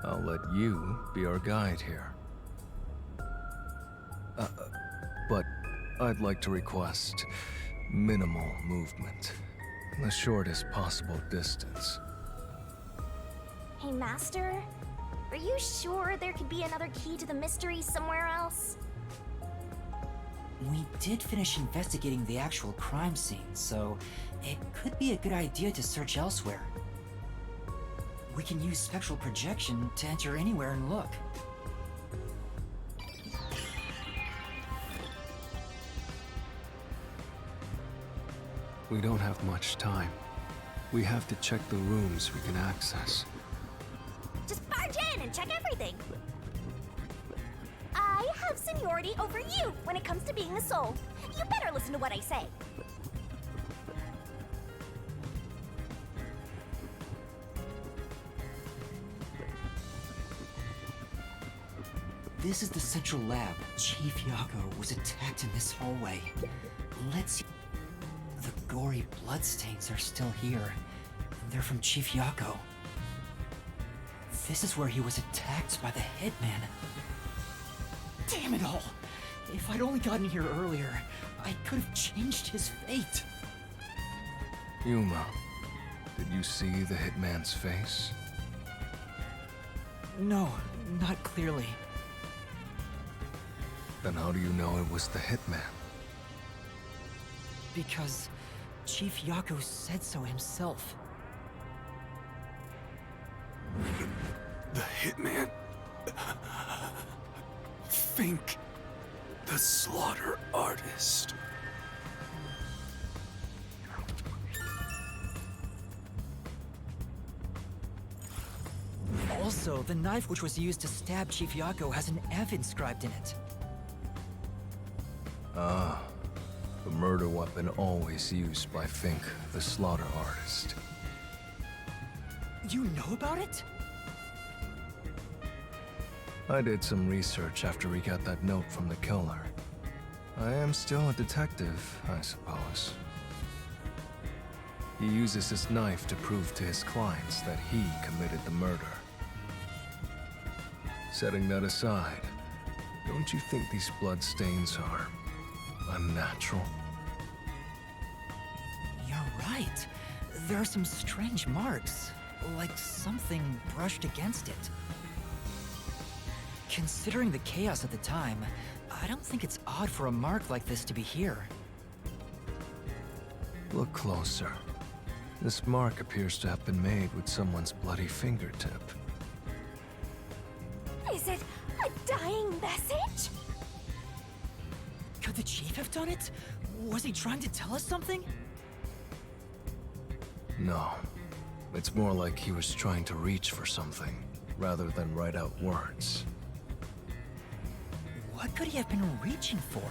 I'll let you be our guide here. But I'd like to request minimal movement. The shortest possible distance. Hey, Master? Are you sure there could be another key to the mystery somewhere else? We did finish investigating the actual crime scene, so it could be a good idea to search elsewhere. We can use spectral projection to enter anywhere and look. We don't have much time. We have to check the rooms we can access. Just barge in and check everything. I have seniority over you when it comes to being a soul. You better listen to what I say. This is the central lab. Chief Yako was attacked in this hallway. Let's see. The gory bloodstains are still here. They're from Chief Yako. This is where he was attacked by the hitman. Damn it all! If I'd only gotten here earlier, I could have changed his fate. Yuma, did you see the hitman's face? No, not clearly. Then how do you know it was the hitman? Because Chief Yako said so himself. The hitman. Fink, the slaughter artist. Also, the knife which was used to stab Chief Yako has an F inscribed in it. Ah, the murder weapon always used by Fink, the slaughter artist. You know about it? I did some research after we got that note from the killer. I am still a detective, I suppose. He uses his knife to prove to his clients that he committed the murder. Setting that aside, don't you think these bloodstains are unnatural? You're right. There are some strange marks, like something brushed against it. Considering the chaos at the time, I don't think it's odd for a mark like this to be here. Look closer. This mark appears to have been made with someone's bloody fingertip. Is it a dying message? Could the chief have done it? Was he trying to tell us something? No. It's more like he was trying to reach for something, rather than write out words. What could he have been reaching for?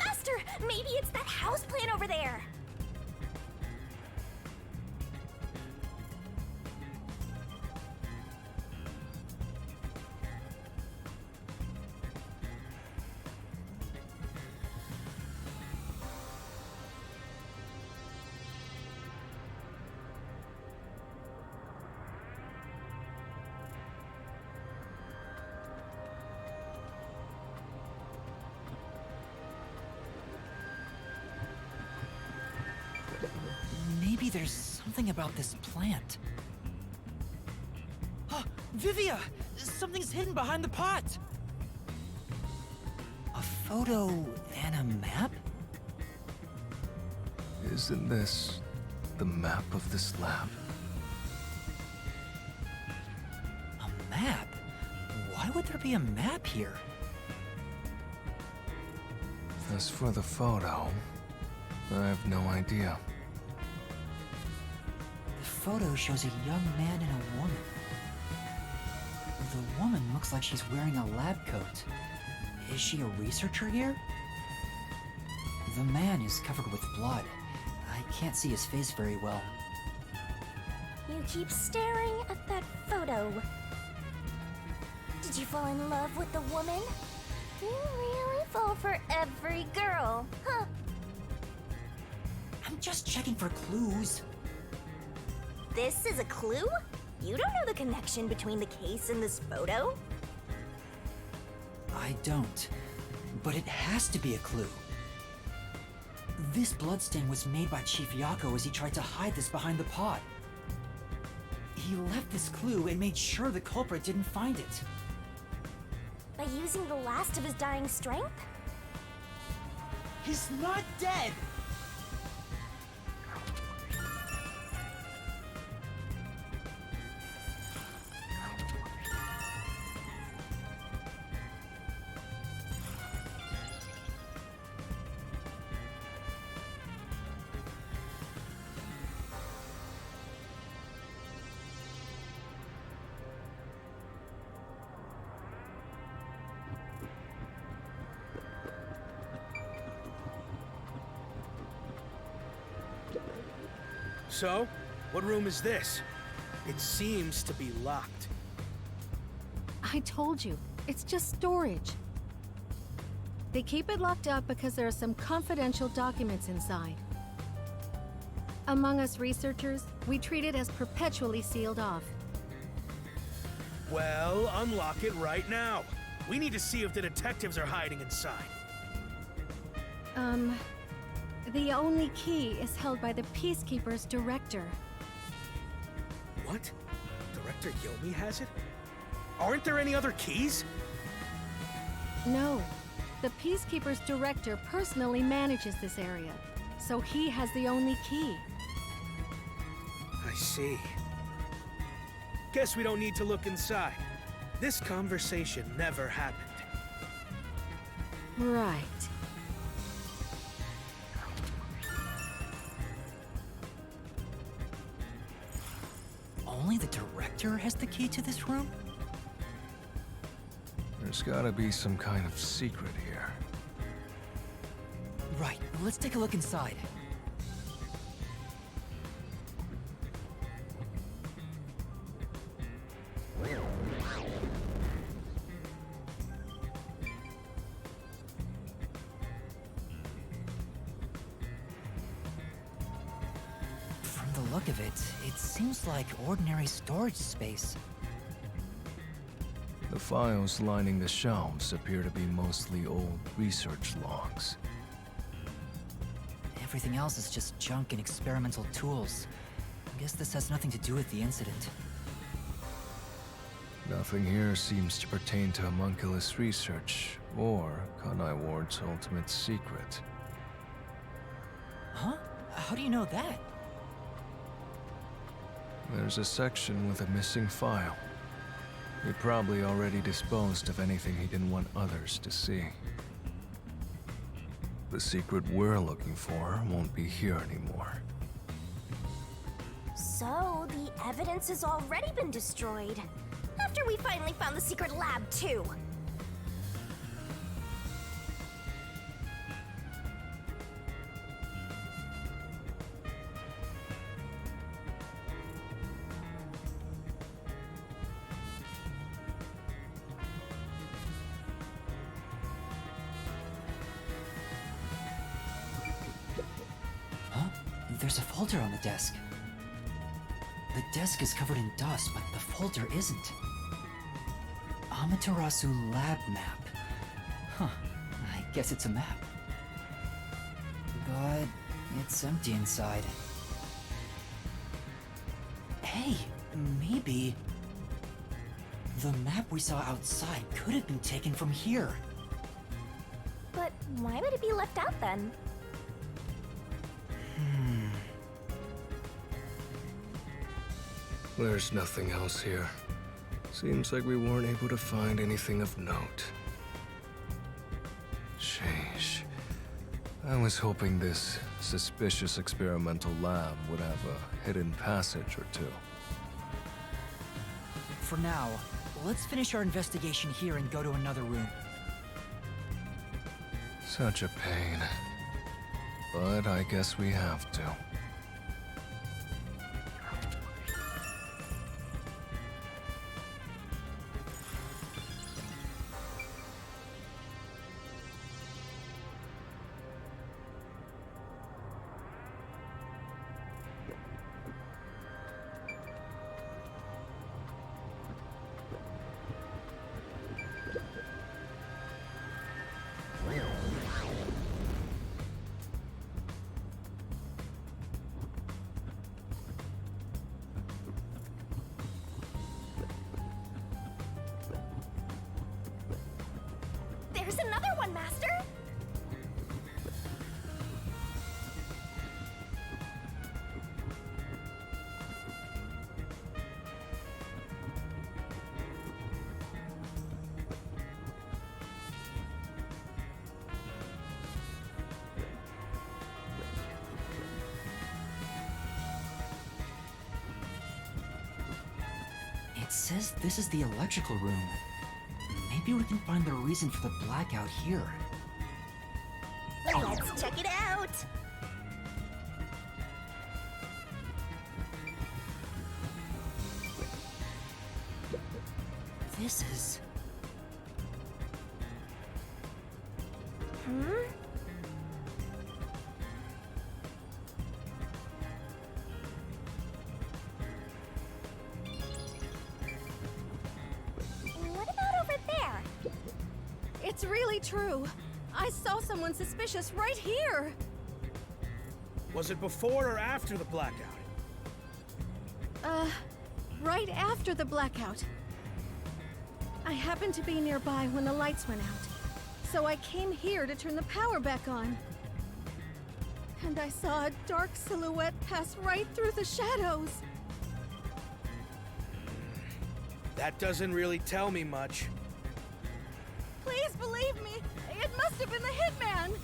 Master, maybe it's that house plan over there. Maybe there's something about this plant. Oh, Vivia! Something's hidden behind the pot! A photo and a map? Isn't this the map of this lab? A map? Why would there be a map here? As for the photo, I have no idea. The photo shows a young man and a woman. The woman looks like she's wearing a lab coat. Is she a researcher here? The man is covered with blood. I can't see his face very well. You keep staring at that photo. Did you fall in love with the woman? You really fall for every girl, huh? I'm just checking for clues. This is a clue? You don't know the connection between the case and this photo? I don't. But it has to be a clue. This bloodstain was made by Chief Yako as he tried to hide this behind the pod. He left this clue and made sure the culprit didn't find it. By using the last of his dying strength? He's not dead! So, what room is this? It seems to be locked. I told you, it's just storage. They keep it locked up because there are some confidential documents inside. Among us researchers, we treat it as perpetually sealed off. Well, unlock it right now. We need to see if the detectives are hiding inside. The only key is held by the Peacekeeper's director. What? Director Yomi has it? Aren't there any other keys? No. The Peacekeeper's director personally manages this area, so he has the only key. I see. Guess we don't need to look inside. This conversation never happened. Right. Only the director has the key to this room? There's gotta be some kind of secret here. Right, let's take a look inside. From the look of it, it seems like ordinary storage space. The files lining the shelves appear to be mostly old research logs. Everything else is just junk and experimental tools. I guess this has nothing to do with the incident. Nothing here seems to pertain to homunculus research or Kanai Ward's ultimate secret. Huh? How do you know that? There's a section with a missing file. He probably already disposed of anything he didn't want others to see. The secret we're looking for won't be here anymore. So, the evidence has already been destroyed. After we finally found the secret lab, too. There's a folder on the desk. The desk is covered in dust, but the folder isn't. Amaterasu lab map. Huh, I guess it's a map. But it's empty inside. Hey, maybe... the map we saw outside could have been taken from here. But why would it be left out then? There's nothing else here. Seems like we weren't able to find anything of note. Sheesh. I was hoping this suspicious experimental lab would have a hidden passage or two. For now, let's finish our investigation here and go to another room. Such a pain. But I guess we have to. There's another one, Master! It says this is the electrical room. Maybe we can find the reason for the blackout here. Let's check it out! This is... What about over there? It's really true. I saw someone suspicious right here. Was it before or after the blackout? Right after the blackout. I happened to be nearby when the lights went out, so I came here to turn the power back on. And I saw a dark silhouette pass right through the shadows. That doesn't really tell me much. Please believe me, it must have been the hitman.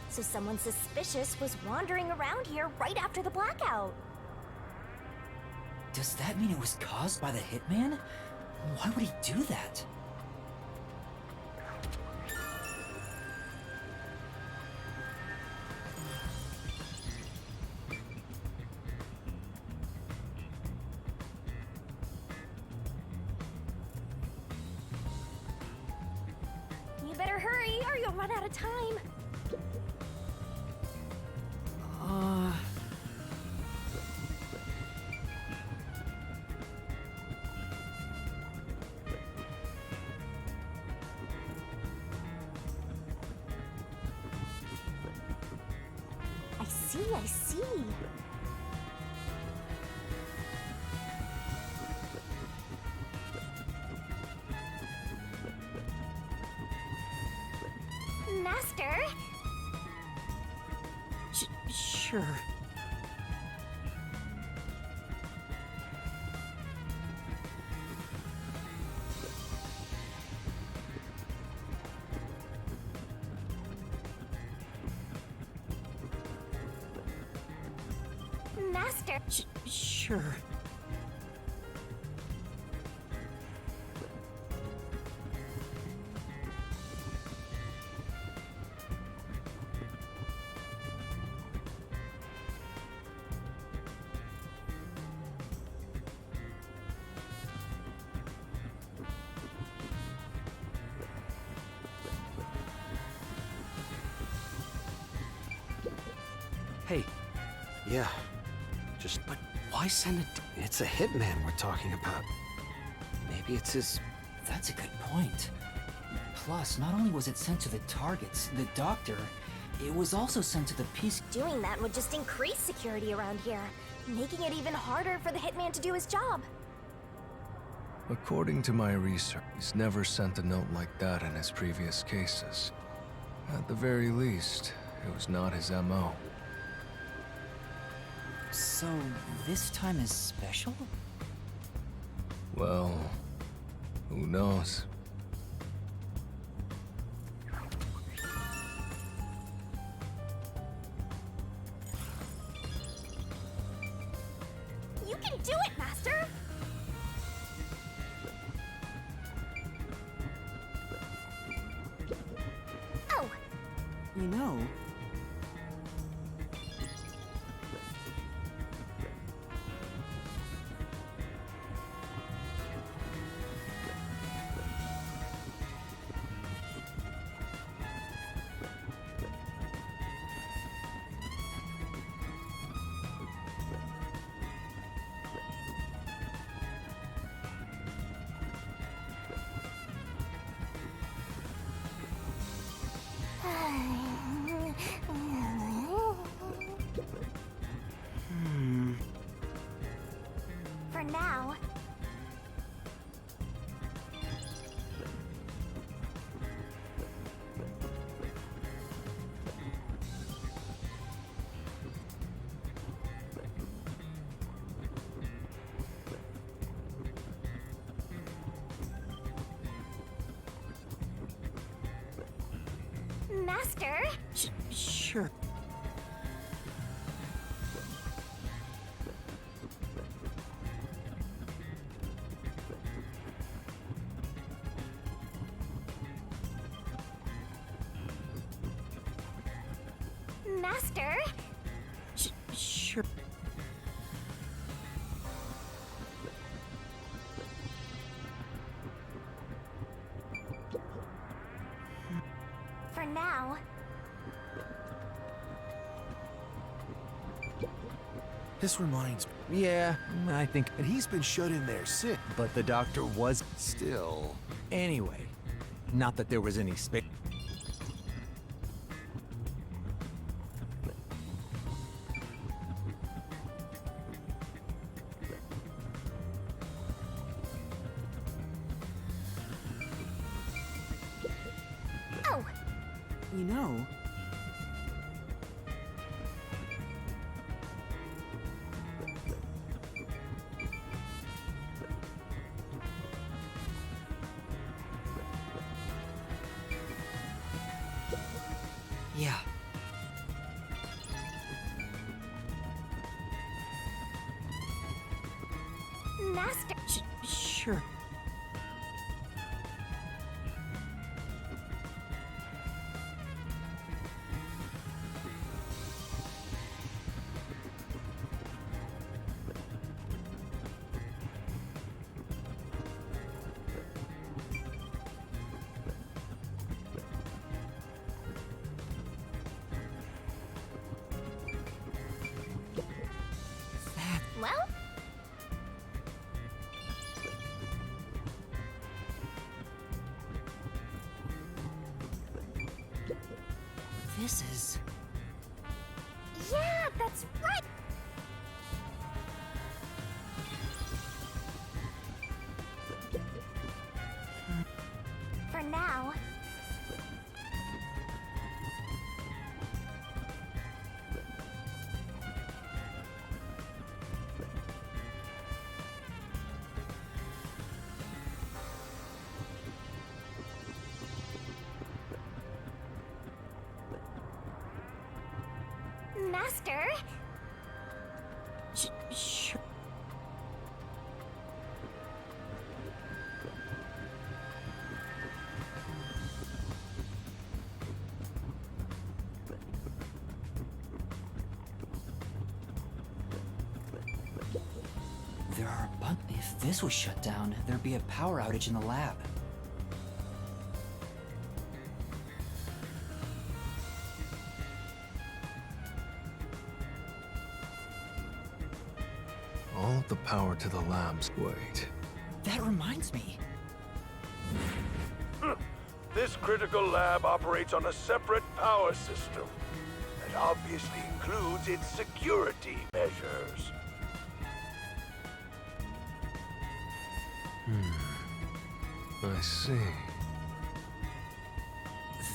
So someone suspicious was wandering around here right after the blackout. Does that mean it was caused by the hitman? Why would he do that? You better hurry or you'll run out of time. I see. Master? Sure. Master? Sure. Hey. Yeah. But why send it? It's a hitman we're talking about. Maybe it's his... That's a good point. Plus, not only was it sent to the targets, the doctor, it was also sent to the peace... Doing that would just increase security around here, making it even harder for the hitman to do his job. According to my research, he's never sent a note like that in his previous cases. At the very least, it was not his MO. So, this time is special? Well, who knows? You can do it, Master! Oh! You know, For now. Master? sure. Master? Sure. For now. This reminds me. Yeah, I think he's been shut in there sick. But the doctor was still. Anyway, not that there was any space. Oh! You know, yeah. Master! Sure. Well? This is... Yeah, that's right! For now. Master? Sure. There are if this was shut down, there'd be a power outage in the lab. All of the power to the labs. Wait. That reminds me. This critical lab operates on a separate power system that obviously includes its security measures. I see.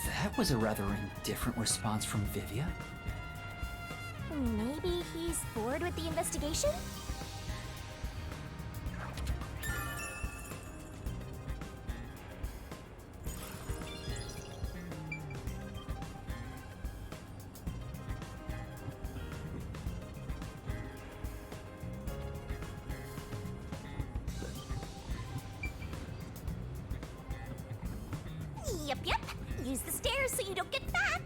That was a rather indifferent response from Vivia. Maybe he's bored with the investigation? Yep. Use the stairs so you don't get fat.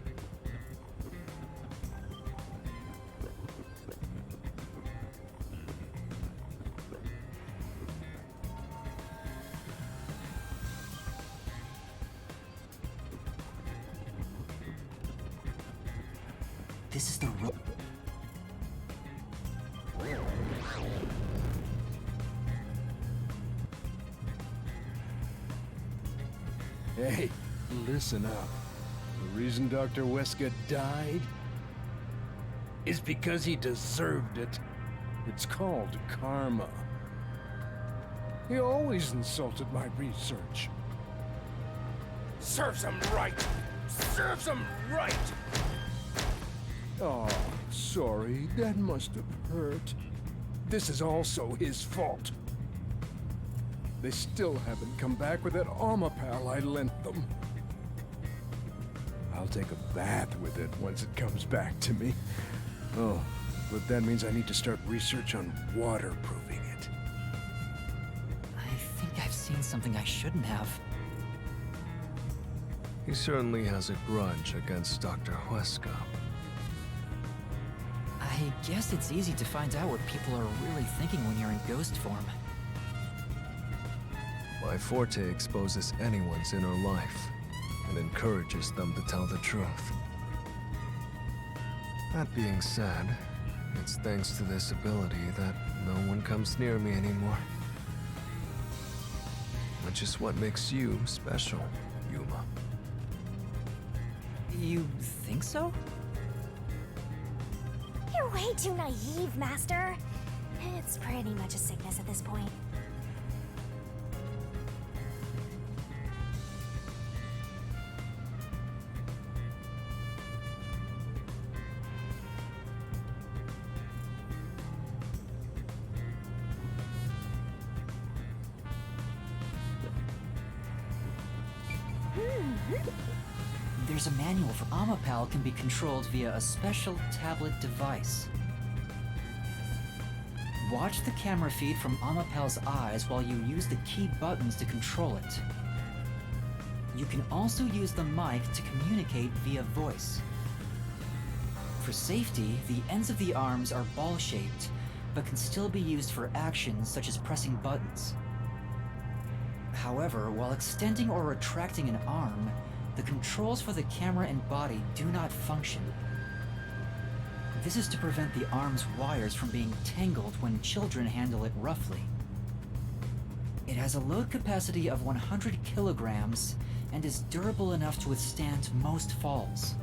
This is the road. Hey, listen up. The reason Dr. Wesker died is because he deserved it. It's called karma. He always insulted my research. Serves him right! Serves him right! Oh, sorry. That must have hurt. This is also his fault. They still haven't come back with that armor pal I lent them. I'll take a bath with it once it comes back to me. Oh, but that means I need to start research on waterproofing it. I think I've seen something I shouldn't have. He certainly has a grudge against Dr. Wesker. I guess it's easy to find out what people are really thinking when you're in ghost form. My forte exposes anyone's inner life and encourages them to tell the truth. That being said, it's thanks to this ability that no one comes near me anymore. Which is what makes you special, Yuma. You think so? You're way too naive, Master. It's pretty much a sickness at this point. There's a manual for Amapal can be controlled via a special tablet device. Watch the camera feed from Amapal's eyes while you use the key buttons to control it. You can also use the mic to communicate via voice. For safety, the ends of the arms are ball-shaped, but can still be used for actions such as pressing buttons. However, while extending or retracting an arm, the controls for the camera and body do not function. This is to prevent the arm's wires from being tangled when children handle it roughly. It has a load capacity of 100 kilograms and is durable enough to withstand most falls.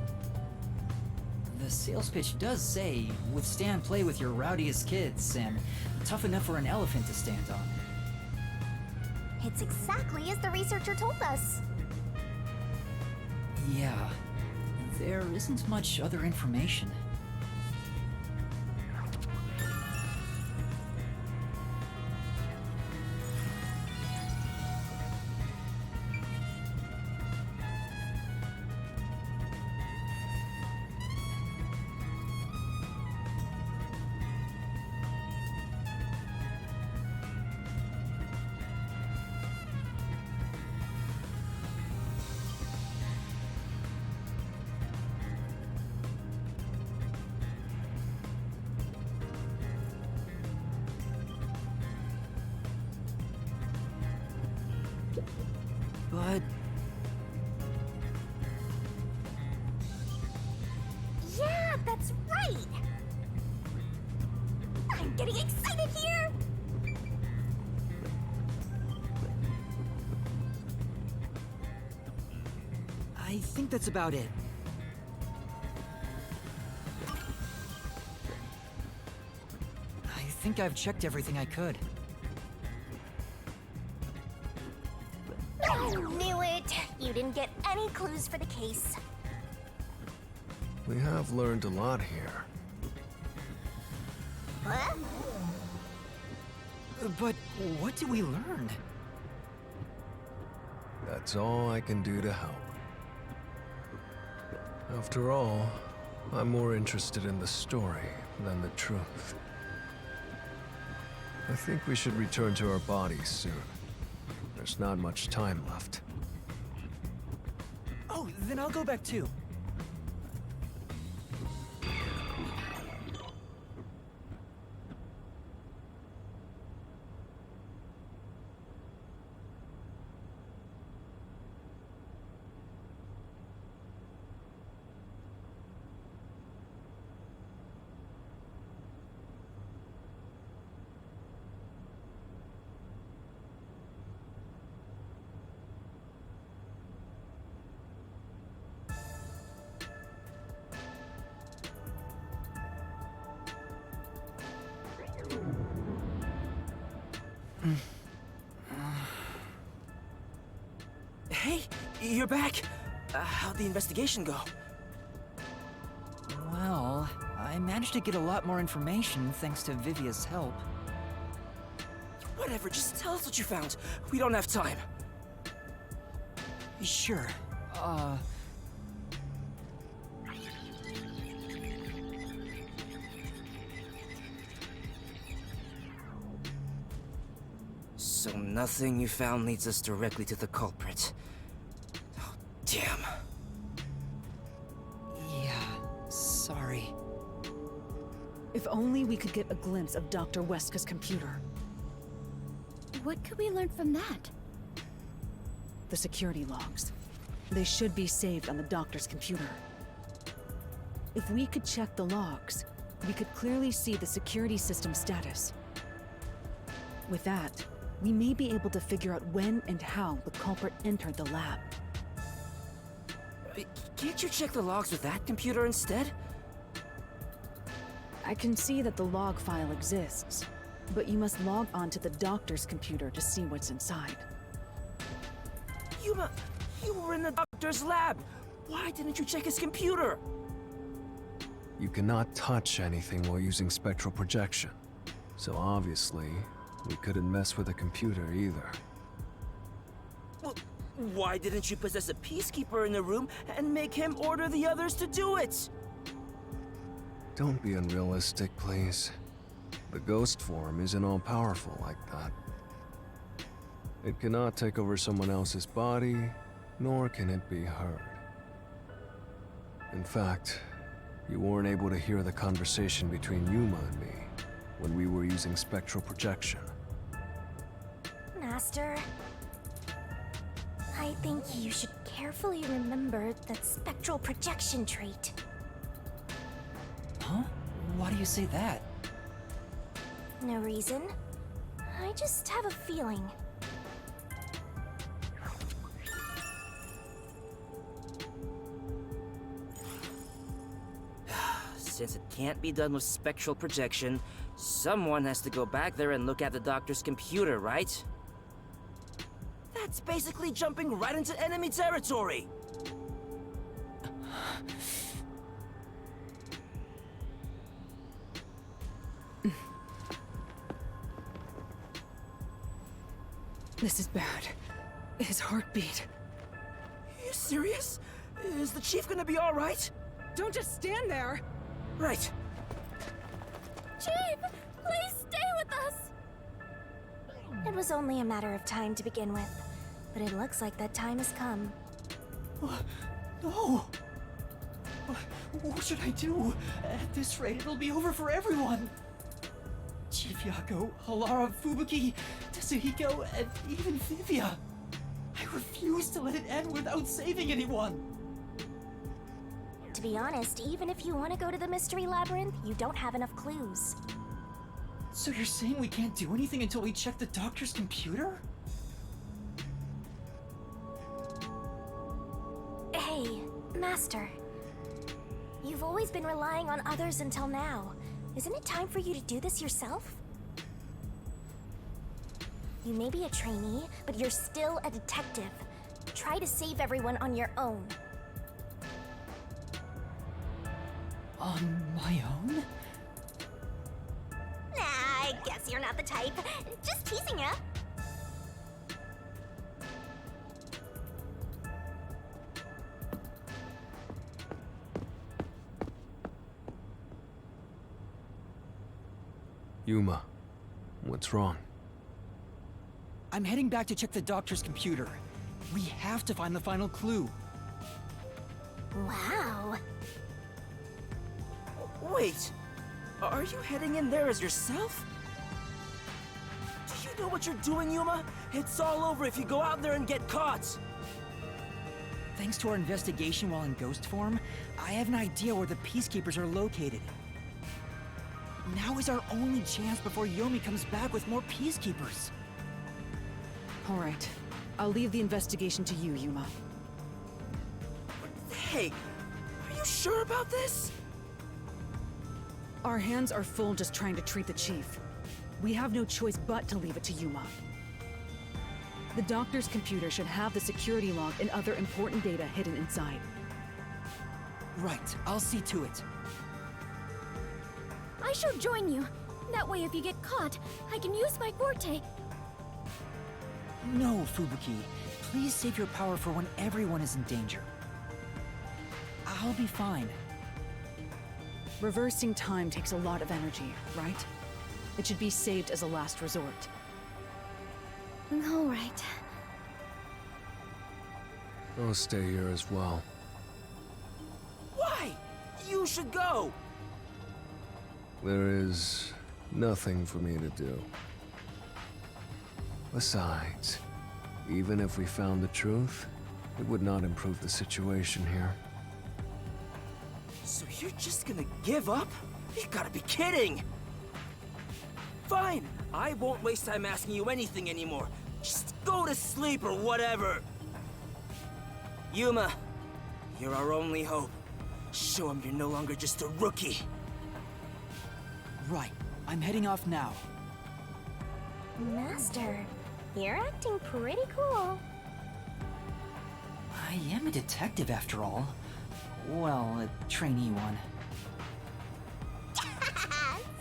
The sales pitch does say, withstand play with your rowdiest kids and tough enough for an elephant to stand on. It's exactly as the researcher told us. Yeah, there isn't much other information. But... Yeah, that's right! I'm getting excited here! I think that's about it. I think I've checked everything I could. I knew it! You didn't get any clues for the case. We have learned a lot here. Huh? But what do we learn? That's all I can do to help. After all, I'm more interested in the story than the truth. I think we should return to our bodies soon. There's not much time left. Then I'll go back too. Hey, you're back. How'd the investigation go? Well, I managed to get a lot more information thanks to Vivia's help. Whatever, just tell us what you found. We don't have time. Sure. So nothing you found leads us directly to the culprit. Oh, damn. Yeah, sorry. If only we could get a glimpse of Dr. Weska's computer. What could we learn from that? The security logs. They should be saved on the doctor's computer. If we could check the logs, we could clearly see the security system status. With that, we may be able to figure out when and how the culprit entered the lab. Can't you check the logs with that computer instead? I can see that the log file exists, but you must log on to the doctor's computer to see what's inside. You were in the doctor's lab. Why didn't you check his computer? You cannot touch anything while using spectral projection. So obviously, we couldn't mess with the computer either. Well, why didn't you possess a peacekeeper in the room and make him order the others to do it? Don't be unrealistic, please. The ghost form isn't all-powerful like that. It cannot take over someone else's body, nor can it be heard. In fact, you weren't able to hear the conversation between Yuma and me when we were using spectral projection. Master, I think you should carefully remember that spectral projection trait. Huh? Why do you say that? No reason. I just have a feeling. Since it can't be done with spectral projection, someone has to go back there and look at the doctor's computer, right? That's basically jumping right into enemy territory. This is bad. His heartbeat. Are you serious? Is the chief gonna be all right? Don't just stand there! Right. Chief, please stay with us! It was only a matter of time to begin with, but it looks like that time has come. No! What should I do? At this rate, it'll be over for everyone! Chief Yako, Halara, Fubuki, Tetsuhiko, and even Vivia. I refuse to let it end without saving anyone! To be honest, even if you want to go to the Mystery Labyrinth, you don't have enough clues. So you're saying we can't do anything until we check the doctor's computer? Hey, Master. You've always been relying on others until now. Isn't it time for you to do this yourself? You may be a trainee, but you're still a detective. Try to save everyone on your own. On my own? Nah, I guess you're not the type. Just teasing ya. Yuma, what's wrong? I'm heading back to check the doctor's computer. We have to find the final clue. Wow. Wait, are you heading in there as yourself? Do you know what you're doing, Yuma? It's all over if you go out there and get caught. Thanks to our investigation while in ghost form, I have an idea where the Peacekeepers are located. Now is our only chance before Yomi comes back with more Peacekeepers. All right. I'll leave the investigation to you, Yuma. Hey, are you sure about this? Our hands are full just trying to treat the chief. We have no choice but to leave it to Yuma. The doctor's computer should have the security log and other important data hidden inside. Right, I'll see to it. I shall join you. That way, if you get caught, I can use my forte. No, Fubuki. Please save your power for when everyone is in danger. I'll be fine. Reversing time takes a lot of energy, right? It should be saved as a last resort. All right. I'll stay here as well. Why? You should go! There is nothing for me to do. Besides, even if we found the truth, it would not improve the situation here. So you're just gonna give up? You gotta be kidding! Fine, I won't waste time asking you anything anymore. Just go to sleep or whatever. Yuma, you're our only hope. Show him you're no longer just a rookie. Right, I'm heading off now. Master, you're acting pretty cool. I am a detective after all. Well, a trainee one.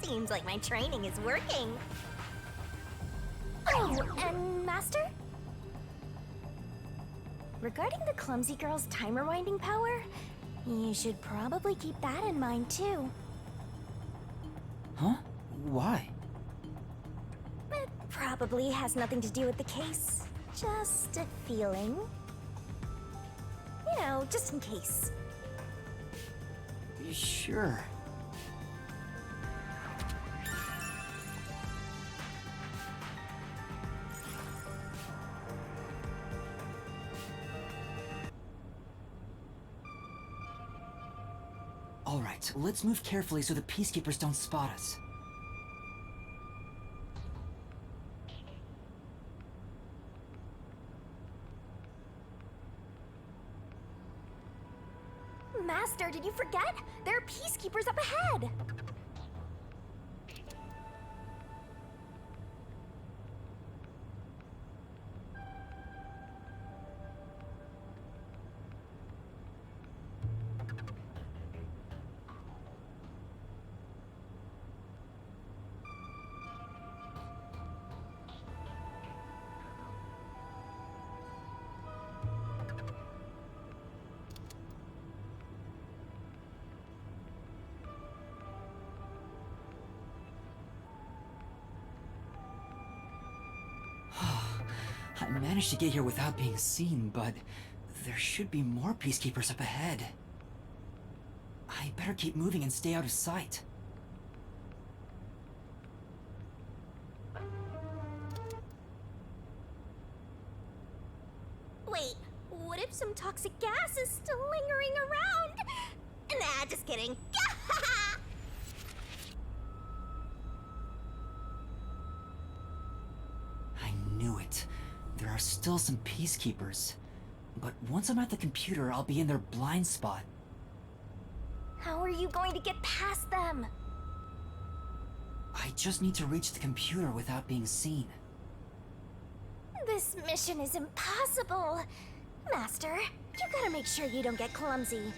Seems like my training is working. Oh, and Master? Regarding the clumsy girl's time rewinding power, you should probably keep that in mind too. Huh? Why? It probably has nothing to do with the case. Just a feeling. You know, just in case. Sure. All right, let's move carefully so the Peacekeepers don't spot us. Master, did you forget? There are Peacekeepers up ahead! I managed to get here without being seen, but there should be more Peacekeepers up ahead. I better keep moving and stay out of sight. Wait, what if some toxic gas is still lingering around? Nah, just kidding. I knew it. There are still some Peacekeepers. But once I'm at the computer, I'll be in their blind spot. How are you going to get past them? I just need to reach the computer without being seen. This mission is impossible. Master, you gotta make sure you don't get clumsy.